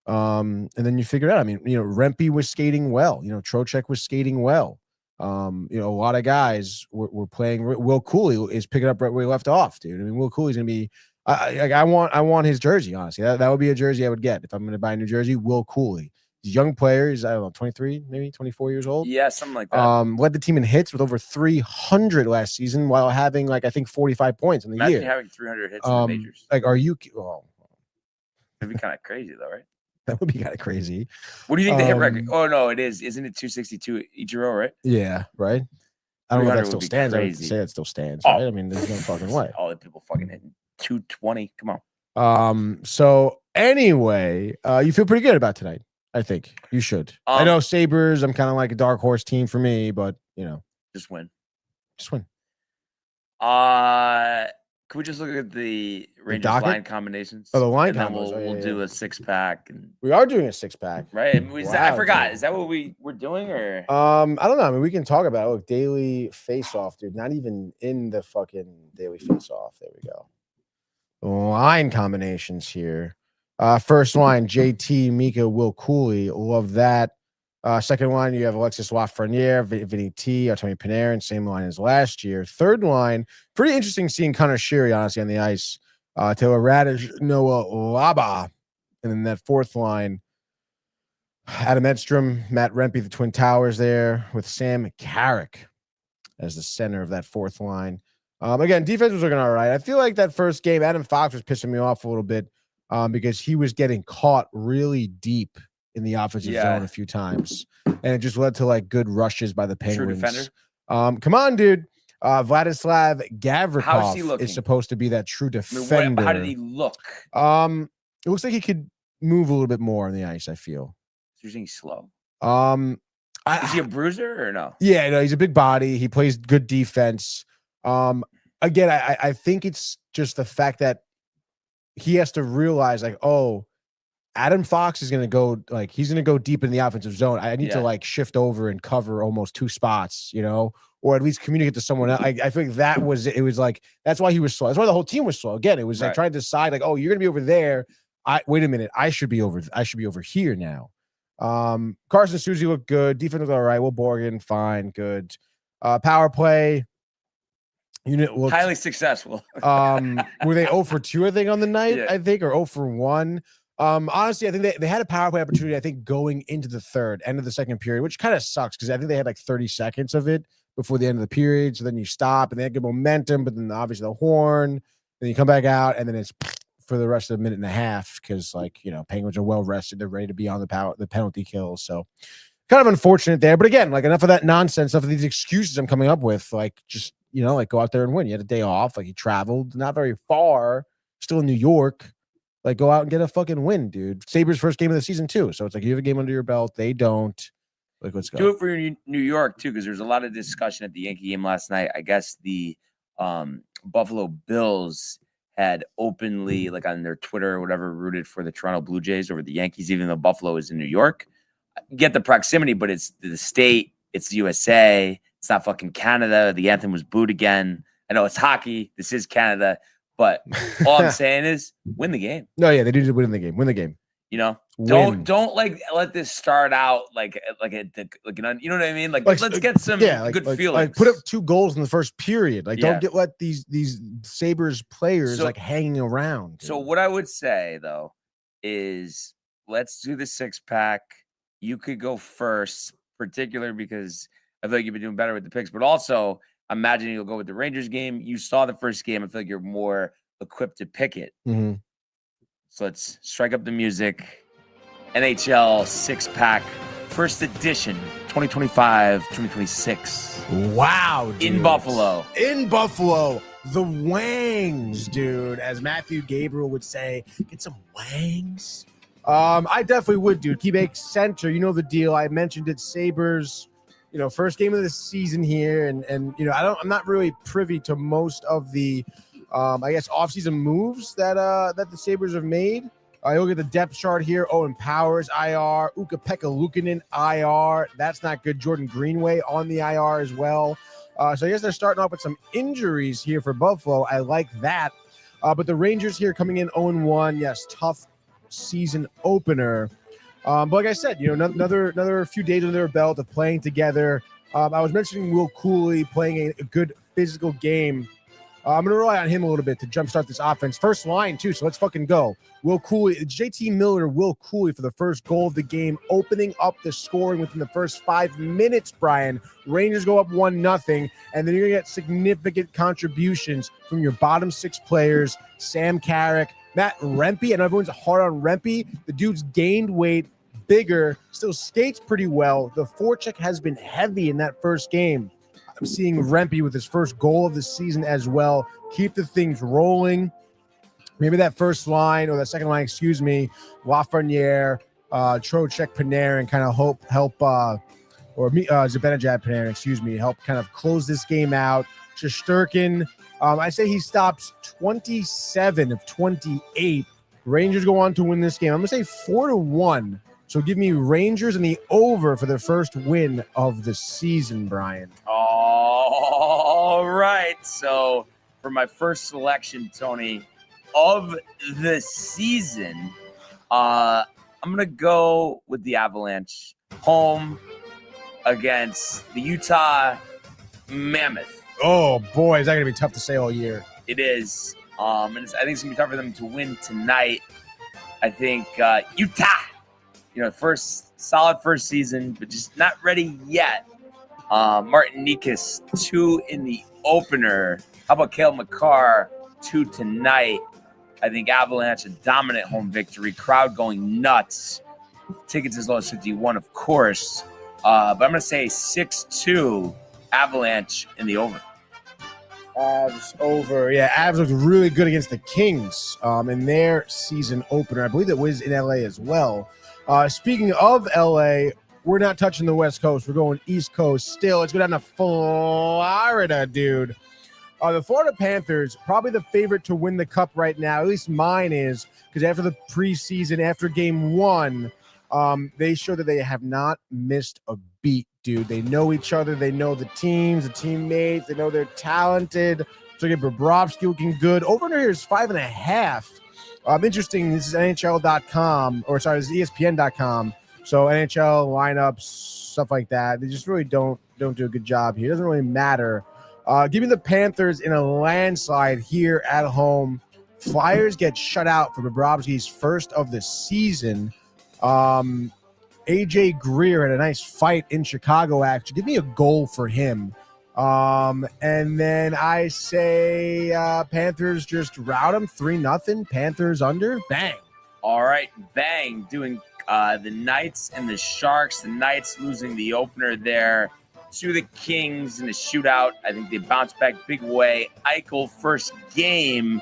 And then you figure it out. I mean, you know, Rempe was skating well, you know, Trocheck was skating well. You know, a lot of guys were playing. Will Cooley is picking up right where he left off, dude. I mean, Will Cooley's gonna be. I want his jersey. Honestly, that would be a jersey I would get if I'm going to buy a new jersey. Will Cooley, he's a young player. He's, I don't know, 23, maybe 24 years old. Yeah, something like that. Led the team in hits with over 300 last season, while having like I think 45 points in the Imagine year. having 300 hits in the majors. Like, are you? Well, It'd be kind of crazy, though, right? that would be kind of crazy. What do you think the hit record? Oh no, it is. Isn't it 262 Ichiro, right? Yeah, right. I don't know if that 300 still would be stands. I would crazy. say it still stands. Oh. Right? I mean, there's no fucking way. All the people fucking hitting 220. Come on. So anyway, you feel pretty good about tonight. I think you should. I know Sabres, I'm kind of like a dark horse team for me, but you know, Just win. just win. Can we just look at the Rangers docket? line combinations? Oh, the line and then combos. Oh, we'll yeah, do yeah. a 6-pack and We are doing a 6-pack. right. I Wow, forgot. dude. Is that what we're doing or I don't know. I mean, we can talk about it. Look, daily face-off, dude. Not even in the fucking daily face-off. There we go. Line combinations here. First line, JT, Mika, Will Cooley. Love that. Second line, you have Alexis Lafreniere, Vinny T, Artemi Panarin, same line as last year. Third line, pretty interesting seeing Connor Sheary, honestly, on the ice. Taylor Radish, Noah Laba. And then that fourth line, Adam Edstrom, Matt Rempe, the Twin Towers there, with Sam Carrick as the center of that fourth line. Again, defense was looking all right. I feel like that first game, Adam Fox was pissing me off a little bit because he was getting caught really deep in the offensive zone a few times, and it just led to like good rushes by the Penguins. True defender? Come on, dude. Vladislav How's he Gavrikov looking? is supposed to be that true I mean, defender. how did he look? It looks like he could move a little bit more on the ice, I feel. You're saying slow. Is Is he a bruiser or no? Yeah, no, he's a big body. He plays good defense. Again, I think it's just the fact that he has to realize, like, oh, Adam Fox is going to go, like, he's going to go deep in the offensive zone. I need to, like, shift over and cover almost two spots, you know, or at least communicate to someone else. I think that was, it was like, that's why he was slow. That's why the whole team was slow. Again, it was like trying to decide, like, oh, you're going to be over there. Wait a minute. I should be over here now. Carson Susie looked good. Defense was all right. Will Borgen, fine, good. Power play unit looked Highly successful. were they 0 for 2, I think, on the night, Yeah. I think, or 0 for 1. Honestly, I think they had a power play opportunity, I think, going into the third, end of the second period, which kind of sucks because I think they had like 30 seconds of it before the end of the period. So then you stop and they had good momentum, but then obviously the horn, then you come back out, and then it's for the rest of the minute and a half because, like, you know, Penguins are well rested. They're ready to be on the penalty kills. So kind of unfortunate there. But again, like, enough of that nonsense, enough of these excuses I'm coming up with. Like, just, you know, like, go out there and win. You had a day off. Like, you traveled not very far, still in New York. Like, go out and get a fucking win, dude. Sabres' first game of the season, too. So it's like you have a game under your belt. They don't. Like, let's go. Do it for New York, too, because there's a lot of discussion at the Yankee game last night. I guess the Buffalo Bills had openly, like on their Twitter or whatever, rooted for the Toronto Blue Jays over the Yankees, even though Buffalo is in New York. Get the proximity, but it's the state. It's the USA. It's not fucking Canada. The anthem was booed again. I know it's hockey. This is Canada. But all I'm saying is win the game. No, yeah, they do win the game. Win the game. You know, Win. don't like let this start out like you know what I mean? Like let's get some good feelings. Like, put up 2 goals in the first period. Like, don't let these Sabres players like hanging around. So what I would say though is let's do the 6-pack. You could go first, particular because I feel like you've been doing better with the picks, but also I'm imagining you'll go with the Rangers game. You saw the first game. I feel like you're more equipped to pick it. Mm-hmm. So let's strike up the music. NHL 6-pack, first edition, 2025-2026. Wow, dude. In Buffalo. In Buffalo. The wangs, dude. As Matthew Gabriel would say, get some wangs. I definitely would, dude. Quebec Center, you know the deal. I mentioned it. Sabres, first game of the season here, and I'm not really privy to most of the I guess offseason moves that the Sabres have made. I look at the depth chart here. Owen Powers, IR. Ukko-Pekka Luukkonen, IR. That's not good. Jordan Greenway on the IR as well. So I guess they're starting off with some injuries here for Buffalo. I like that. But the Rangers here coming in 0-1. Yes, tough season opener. But like I said, another few days under their belt of playing together. I was mentioning Will Cooley playing a good physical game. I'm going to rely on him a little bit to jumpstart this offense. First line, too, so let's fucking go. Will Cooley, JT Miller, Will Cooley for the first goal of the game, opening up the scoring within the first 5 minutes, Brian. Rangers go up 1-0, and then you're going to get significant contributions from your bottom 6 players, Sam Carrick, Matt Rempe. I know everyone's hard on Rempe. The dude's gained weight, bigger, still skates pretty well. The forecheck has been heavy in that first game. I'm seeing Rempe with his first goal of the season as well. Keep the things rolling. Maybe that first line or that second line, Lafreniere, Trocheck, Panarin kind of help Zibanejad Panarin, help kind of close this game out. Shesterkin, I say he stops 27 of 28. Rangers go on to win this game. I'm going to say 4-1. So give me Rangers and the over for their first win of the season, Brian. All right. So for my first selection, Tony, of the season, I'm going to go with the Avalanche home against the Utah Mammoth. Oh, boy, is that going to be tough to say all year. It is. I think it's going to be tough for them to win tonight. I think Utah, solid first season, but just not ready yet. Martin Nikas, 2 in the opener. How about Cale Makar, 2 tonight? I think Avalanche, a dominant home victory. Crowd going nuts. Tickets as low as 51, of course. But I'm going to say 6-2 Avalanche in the over. Avs over. Yeah, Avs looked really good against the Kings in their season opener. I believe it was in LA as well. Speaking of LA, we're not touching the West Coast. We're going East Coast still. Let's go down to Florida, dude. The Florida Panthers, probably the favorite to win the cup right now. At least mine is, because after the preseason, after game 1, they show that they have not missed a beat, dude. They know each other. They know the teams, the teammates. They know they're talented. So get Bobrovsky looking good. Over under here is 5.5. Interesting. This is NHL.com, or sorry, this is ESPN.com. So NHL lineups, stuff like that. They just really don't do a good job here. It doesn't really matter. Give me the Panthers in a landslide here at home. Flyers get shut out for Bobrovsky's first of the season. AJ Greer had a nice fight in Chicago, actually. Give me a goal for him. And then I say Panthers just rout them 3-0. Panthers under. Bang. All right, bang. Doing the Knights and the Sharks. The Knights losing the opener there to the Kings in a shootout. I think they bounced back big way. Eichel, first game,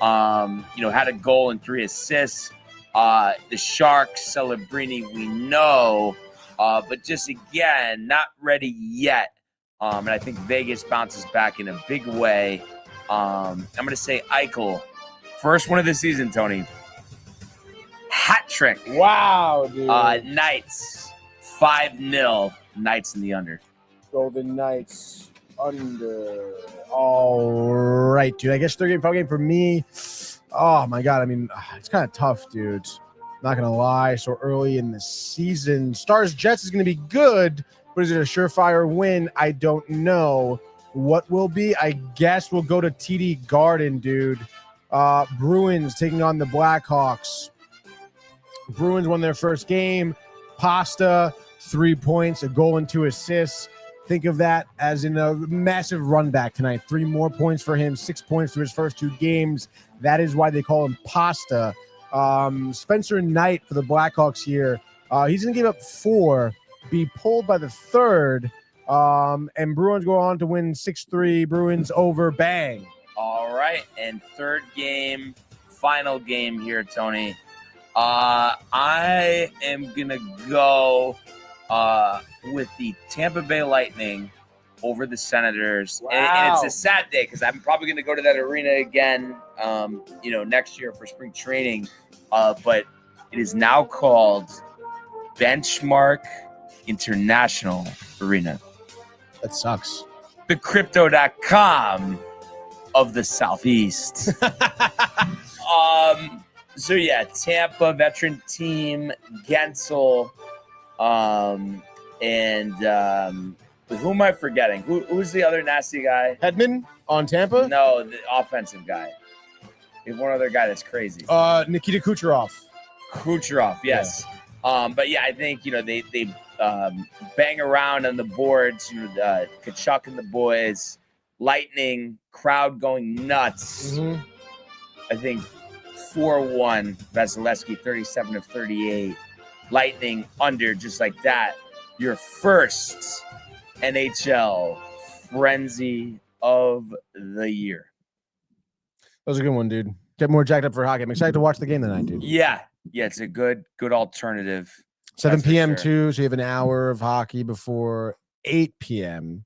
had a goal and 3 assists. The Sharks, Celebrini, we know, but just again, not ready yet. And I think Vegas bounces back in a big way. I'm going to say Eichel, first one of the season, Tony. Hat trick. Wow, dude. Knights, 5-0. Knights in the under. Golden Knights under. All right, dude. I guess third game, final game for me. Oh, my God. I mean, it's kind of tough, dude. Not going to lie. So early in the season. Stars-Jets is going to be good, but is it a surefire win? I don't know. What will be? I guess we'll go to TD Garden, dude. Bruins taking on the Blackhawks. Bruins won their first game. Pasta, 3 points, a goal and 2 assists. Think of that as in a massive run back tonight. 3 more points for him, 6 points through his first 2 games. That is why they call him Pasta. Spencer Knight for the Blackhawks here. He's going to give up 4, be pulled by the 3rd, and Bruins go on to win 6-3. Bruins over, bang. All right, and third game, final game here, Tony. I am going to go with the Tampa Bay Lightning over the Senators. And it's a sad day because I'm probably going to go to that arena again, next year for spring training. But it is now called Benchmark International Arena. That sucks. The crypto.com of the Southeast. So yeah, Tampa veteran team, Gensel, and who am I forgetting? Who's the other nasty guy? Hedman on Tampa? No, the offensive guy. We have one other guy that's crazy. Nikita Kucherov. Kucherov, yes. Yeah. But yeah, I think they bang around on the boards. Kachuk and the boys, Lightning, crowd going nuts. Mm-hmm. I think 4-1. Vasilevsky 37 of 38. Lightning under just like that. Your first NHL frenzy of the year. That was a good one, dude. Get more jacked up for hockey. I'm excited to watch the game tonight, dude. Yeah, it's a good alternative. 7 p.m. too, so you have an hour of hockey before 8 p.m.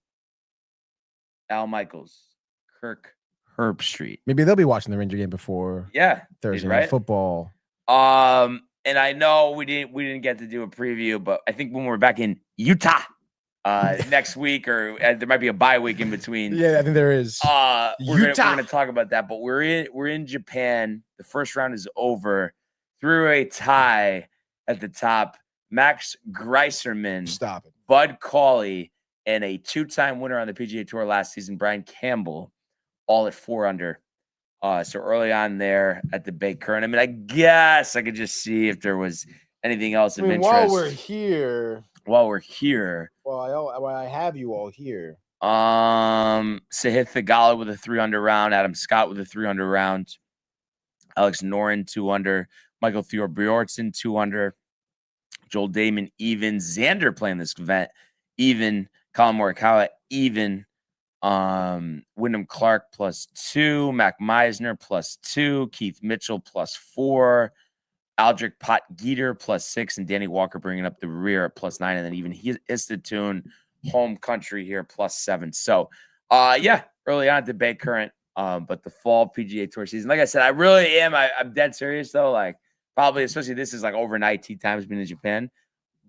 Al Michaels, Kirk Herbstreit. Maybe they'll be watching the Ranger game before Thursday night football. And I know we didn't get to do a preview, but I think when we're back in Utah next week, or there might be a bye week in between. Yeah, I think there is. We're gonna talk about that, but we're in Japan. The first round is over through a tie at the top. Max Greiserman, Stop it. Bud Cauley, and a 2-time winner on the PGA Tour last season, Brian Campbell, all at 4 under. So early on there at the Bay Current. I mean, I guess I could just see if there was anything else of interest. While we're here. Well, I have you all here. Sahith Theegala with a 3 under round. Adam Scott with a 3 under round. Alex Noren 2 under. Michael Theo Bjornsson 2 under. Joel Damon even. Xander playing this event even. Colin Morikawa even. Wyndham Clark +2, Mac Meisner +2, Keith Mitchell +4, Aldrich Potgieter +6, and Danny Walker bringing up the rear at +9, and then even Istatune, home country here +7. So, early on at the Bay Current, but the fall PGA Tour season, like I said, I really am. I'm dead serious though. Like probably, especially this is like overnight tea times being in Japan,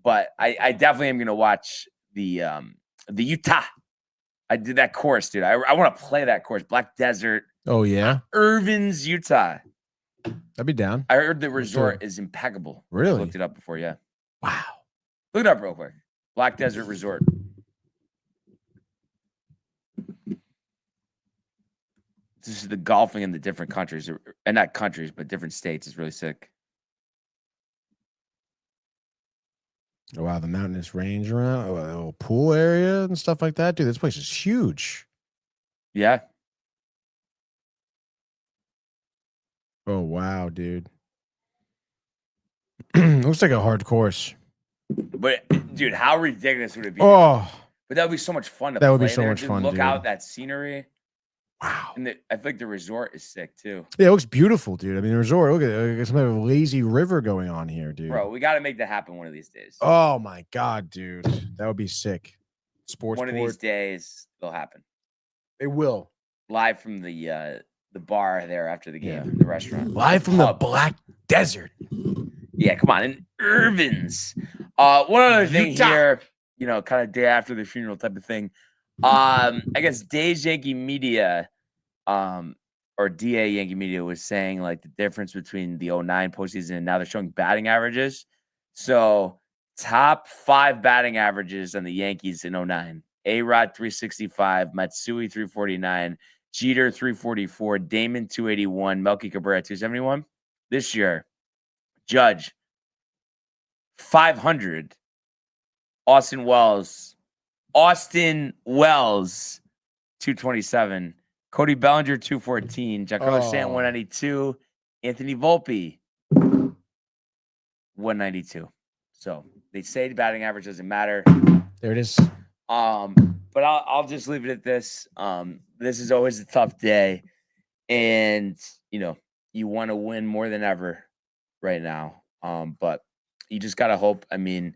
but I definitely am going to watch the Utah. I did that course, dude. I want to play that course. Black Desert. Oh, yeah? Irvin's, Utah. I'd be down. I heard the resort is impeccable. Really? I looked it up before, yeah. Wow. Look it up real quick. Black Desert Resort. This is the golfing in the different countries. And not countries, but different states. Is really sick. Oh, wow, the mountainous range around, a little pool area and stuff like that. Dude, this place is huge. Yeah. Oh, wow, dude. Looks like a hard course. But, dude, how ridiculous would it be? Oh. But that would be so much fun to play. That would be so so there. much fun, Look dude. out that scenery. Wow. And I feel like the resort is sick, too. Yeah, it looks beautiful, dude. I mean, the resort, look at it. There's some kind of lazy river going on here, dude. Bro, we got to make that happen one of these days. Oh, my God, dude. That would be sick. Sports One of these days, it'll happen. It will. Live from the bar there after the game, the restaurant. Live from the Black Desert. Yeah, come on. In Irvin's. One other thing here, kind of day after the funeral type of thing. I guess Days Yankee Media, or DA Yankee Media was saying like the difference between the 09 postseason and now they're showing batting averages. So top 5 batting averages on the Yankees in 09. A-Rod 365, Matsui 349, Jeter 344, Damon 281, Melky Cabrera 271. This year, Judge 500, Austin Wells 227, Cody Bellinger 214, Giancarlo Stanton 192, Anthony Volpe 192. So they say the batting average doesn't matter. There it is. But I'll just leave it at this. This is always a tough day, and you want to win more than ever right now. But you just gotta hope. I mean,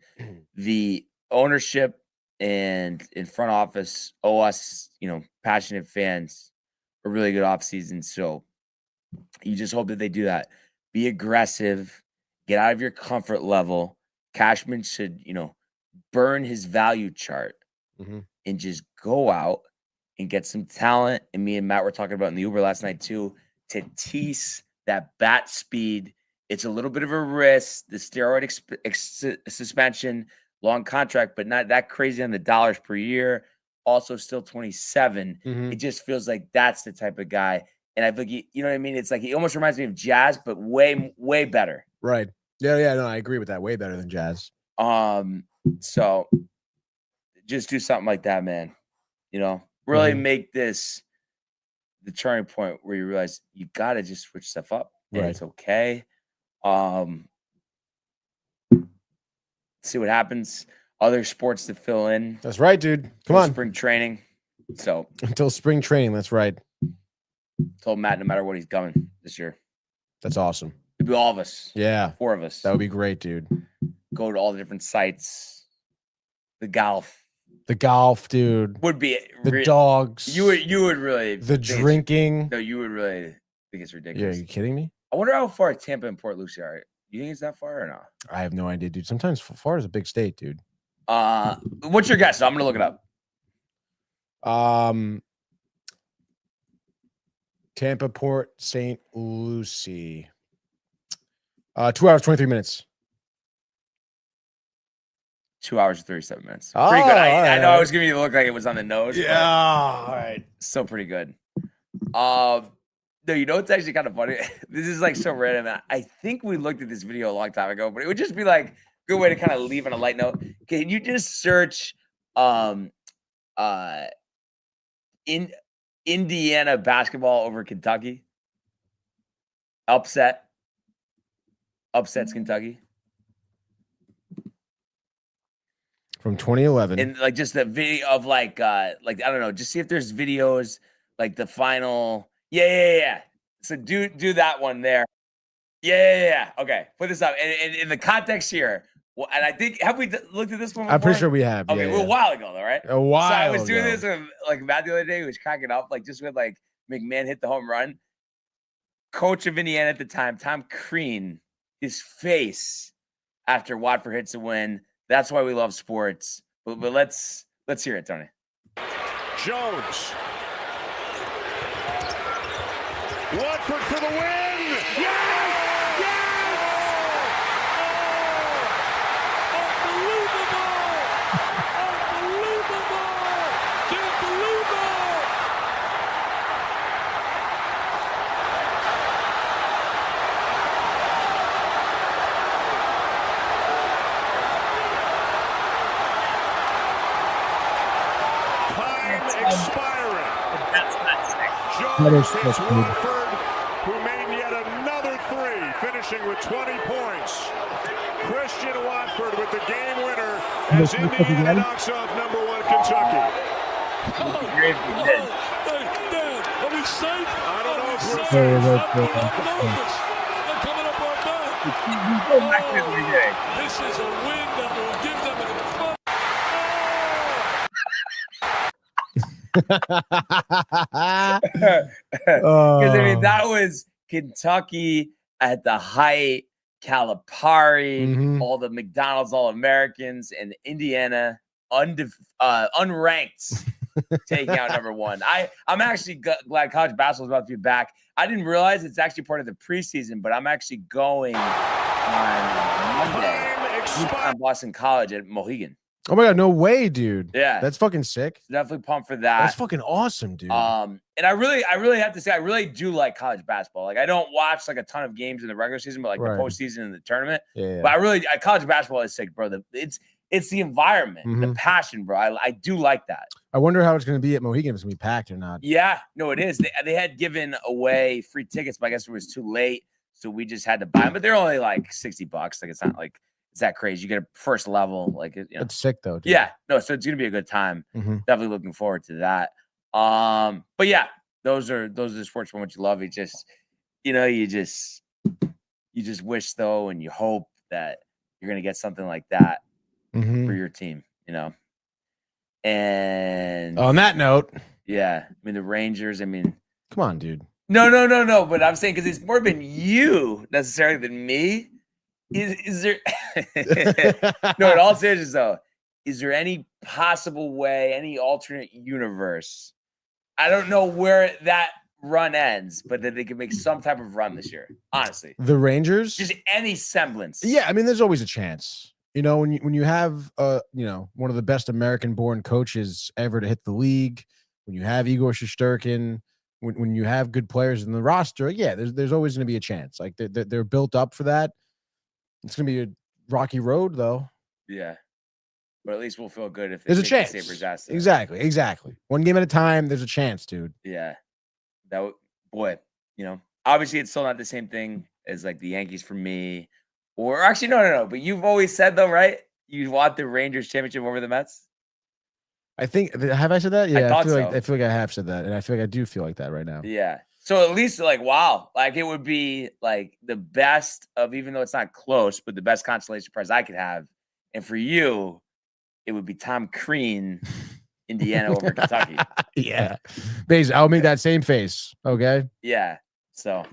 the ownership and in front office owe us, passionate fans a really good offseason. So you just hope that they do that. Be aggressive, get out of your comfort level. Cashman should, burn his value chart and just go out and get some talent. And me and Matt were talking about in the Uber last night too, Tatis, that bat speed. It's a little bit of a risk, the steroid suspension, long contract, but not that crazy on the dollars per year. Also still 27. It just feels like that's the type of guy. And I think, you know what I mean? It's like, he almost reminds me of Jazz, but way, way better. Right. Yeah. No, I agree with that. Way better than Jazz. So just do something like that, man. Really make this the turning point where you realize you got to just switch stuff up. And it's okay. See what happens. Other sports to fill in. That's right, dude. Come on. Spring training. So until spring training. That's right. Told Matt no matter what, he's coming this year. That's awesome. It'd be all of us. Yeah. 4 of us. That would be great, dude. Go to all the different sites. The golf, dude. would be the dogs. You would really drinking. No, you would really think it's ridiculous. Yeah, are you kidding me? I wonder how far Tampa and Port Lucie are. You think it's that far or not? I have no idea, dude. Sometimes Florida's a big state, dude. What's your guess? I'm gonna look it up. Tampa, Port St. Lucie. 2 hours, 23 minutes. 2 hours and 37 minutes. Pretty good. I know I was giving you the look like it was on the nose. Yeah. All right. Still pretty good. No, it's actually kind of funny. This is like so random. I think we looked at this video a long time ago, but it would just be like a good way to kind of leave on a light note. Can you just search in Indiana basketball over Kentucky? Upsets Kentucky. From 2011. And like just the video of like I don't know, just see if there's videos like the final. Yeah. So do that one there. Yeah. Okay, put this up. And in the context here, well, and I think, have we looked at this one before? I'm pretty sure we have. Okay, yeah. A while ago though, right? A while So I was doing ago. this with like Matt the other day. He was cracking up, like just with like McMahon hit the home run. Coach of Indiana at the time, Tom Crean, his face after Watford hits a win. That's why we love sports. But let's hear it, Tony. Jones. Watford for the win. Yes! Expiring. Jones hits Watford, who made yet another 3, finishing with 20 points. Christian Watford with the game winner as Indiana knocks off #1 Kentucky. Are we safe? I don't know if we're They're safe. coming up our back. This is a win that will give them an Because that was Kentucky at the height, Calipari, all the McDonald's All-Americans, and Indiana unranked taking out #1. I'm actually glad college basketball is about to be back. I didn't realize it's actually part of the preseason, but I'm actually going on Monday on Boston College at Mohegan. Oh my God, no way, dude. Yeah. That's fucking sick. Definitely pumped for that. That's fucking awesome, dude. And I really have to say, I really do like college basketball. Like, I don't watch like a ton of games in the regular season, but like the postseason and the tournament. Yeah. But college basketball is sick, bro. It's the environment, the passion, bro. I do like that. I wonder how it's going to be at Mohegan, if it's going to be packed or not. Yeah, no, it is. They had given away free tickets, but I guess it was too late, so we just had to buy them. But they're only like $60. Like, it's not like it's that crazy. You get a first level, like, That's sick though, dude. Yeah, no, so it's gonna be a good time. Definitely looking forward to that. But yeah, those are the sports moments you love. You just, you just wish though, and you hope that you're gonna get something like that for your team. And On that note, yeah, I mean the Rangers. I mean, come on, dude. No. But I'm saying because it's more been you necessarily than me. Is there? No, in all seriousness though, is there any possible way, any alternate universe? I don't know where that run ends, but that they could make some type of run this year. Honestly, The Rangers? just any semblance. Yeah, I mean, there's always a chance. You know, when you have one of the best American-born coaches ever to hit the league, when you have Igor Shesterkin, when you have good players in the roster, yeah, there's always going to be a chance. Like they're built up for that. It's going to be a rocky road, though. Yeah. But at least we'll feel good if there's a take chance. the Sabres asset. Exactly. One game at a time. There's a chance, dude. Yeah. Boy, obviously it's still not the same thing as like the Yankees for me. Or actually, no. But you've always said though, right? You want the Rangers championship over the Mets? I think, have I said that? Yeah, I feel like I have said that, and I feel like I do feel like that right now. Yeah. So at least like, wow, like it would be like the best of, even though it's not close, but the best consolation prize I could have. And for you, it would be Tom Crean, Indiana over Kentucky. Yeah. Basically, I'll make that same face. Okay. Yeah. So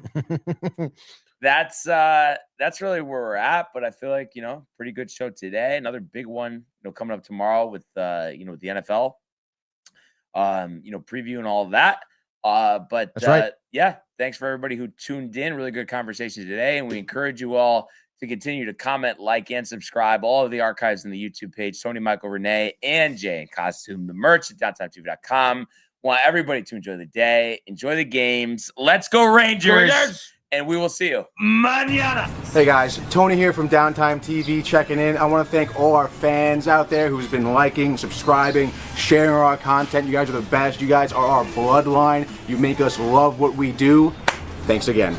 that's really where we're at. But I feel like, pretty good show today. Another big one, coming up tomorrow with the NFL, previewing all of that. But that's right. Yeah, thanks for everybody who tuned in. Really good conversation today. And we encourage you all to continue to comment, like, and subscribe. All of the archives in the YouTube page, Tony, Michael, Renee, and Jay in costume, the merch at downtimetv.com. Want everybody to enjoy the day, enjoy the games. Let's go Rangers! And we will see you mañana. Hey guys, Tony here from Downtime TV checking in. I want to thank all our fans out there who's been liking, subscribing, sharing our content. You guys are the best. You guys are our bloodline. You make us love what we do. Thanks again.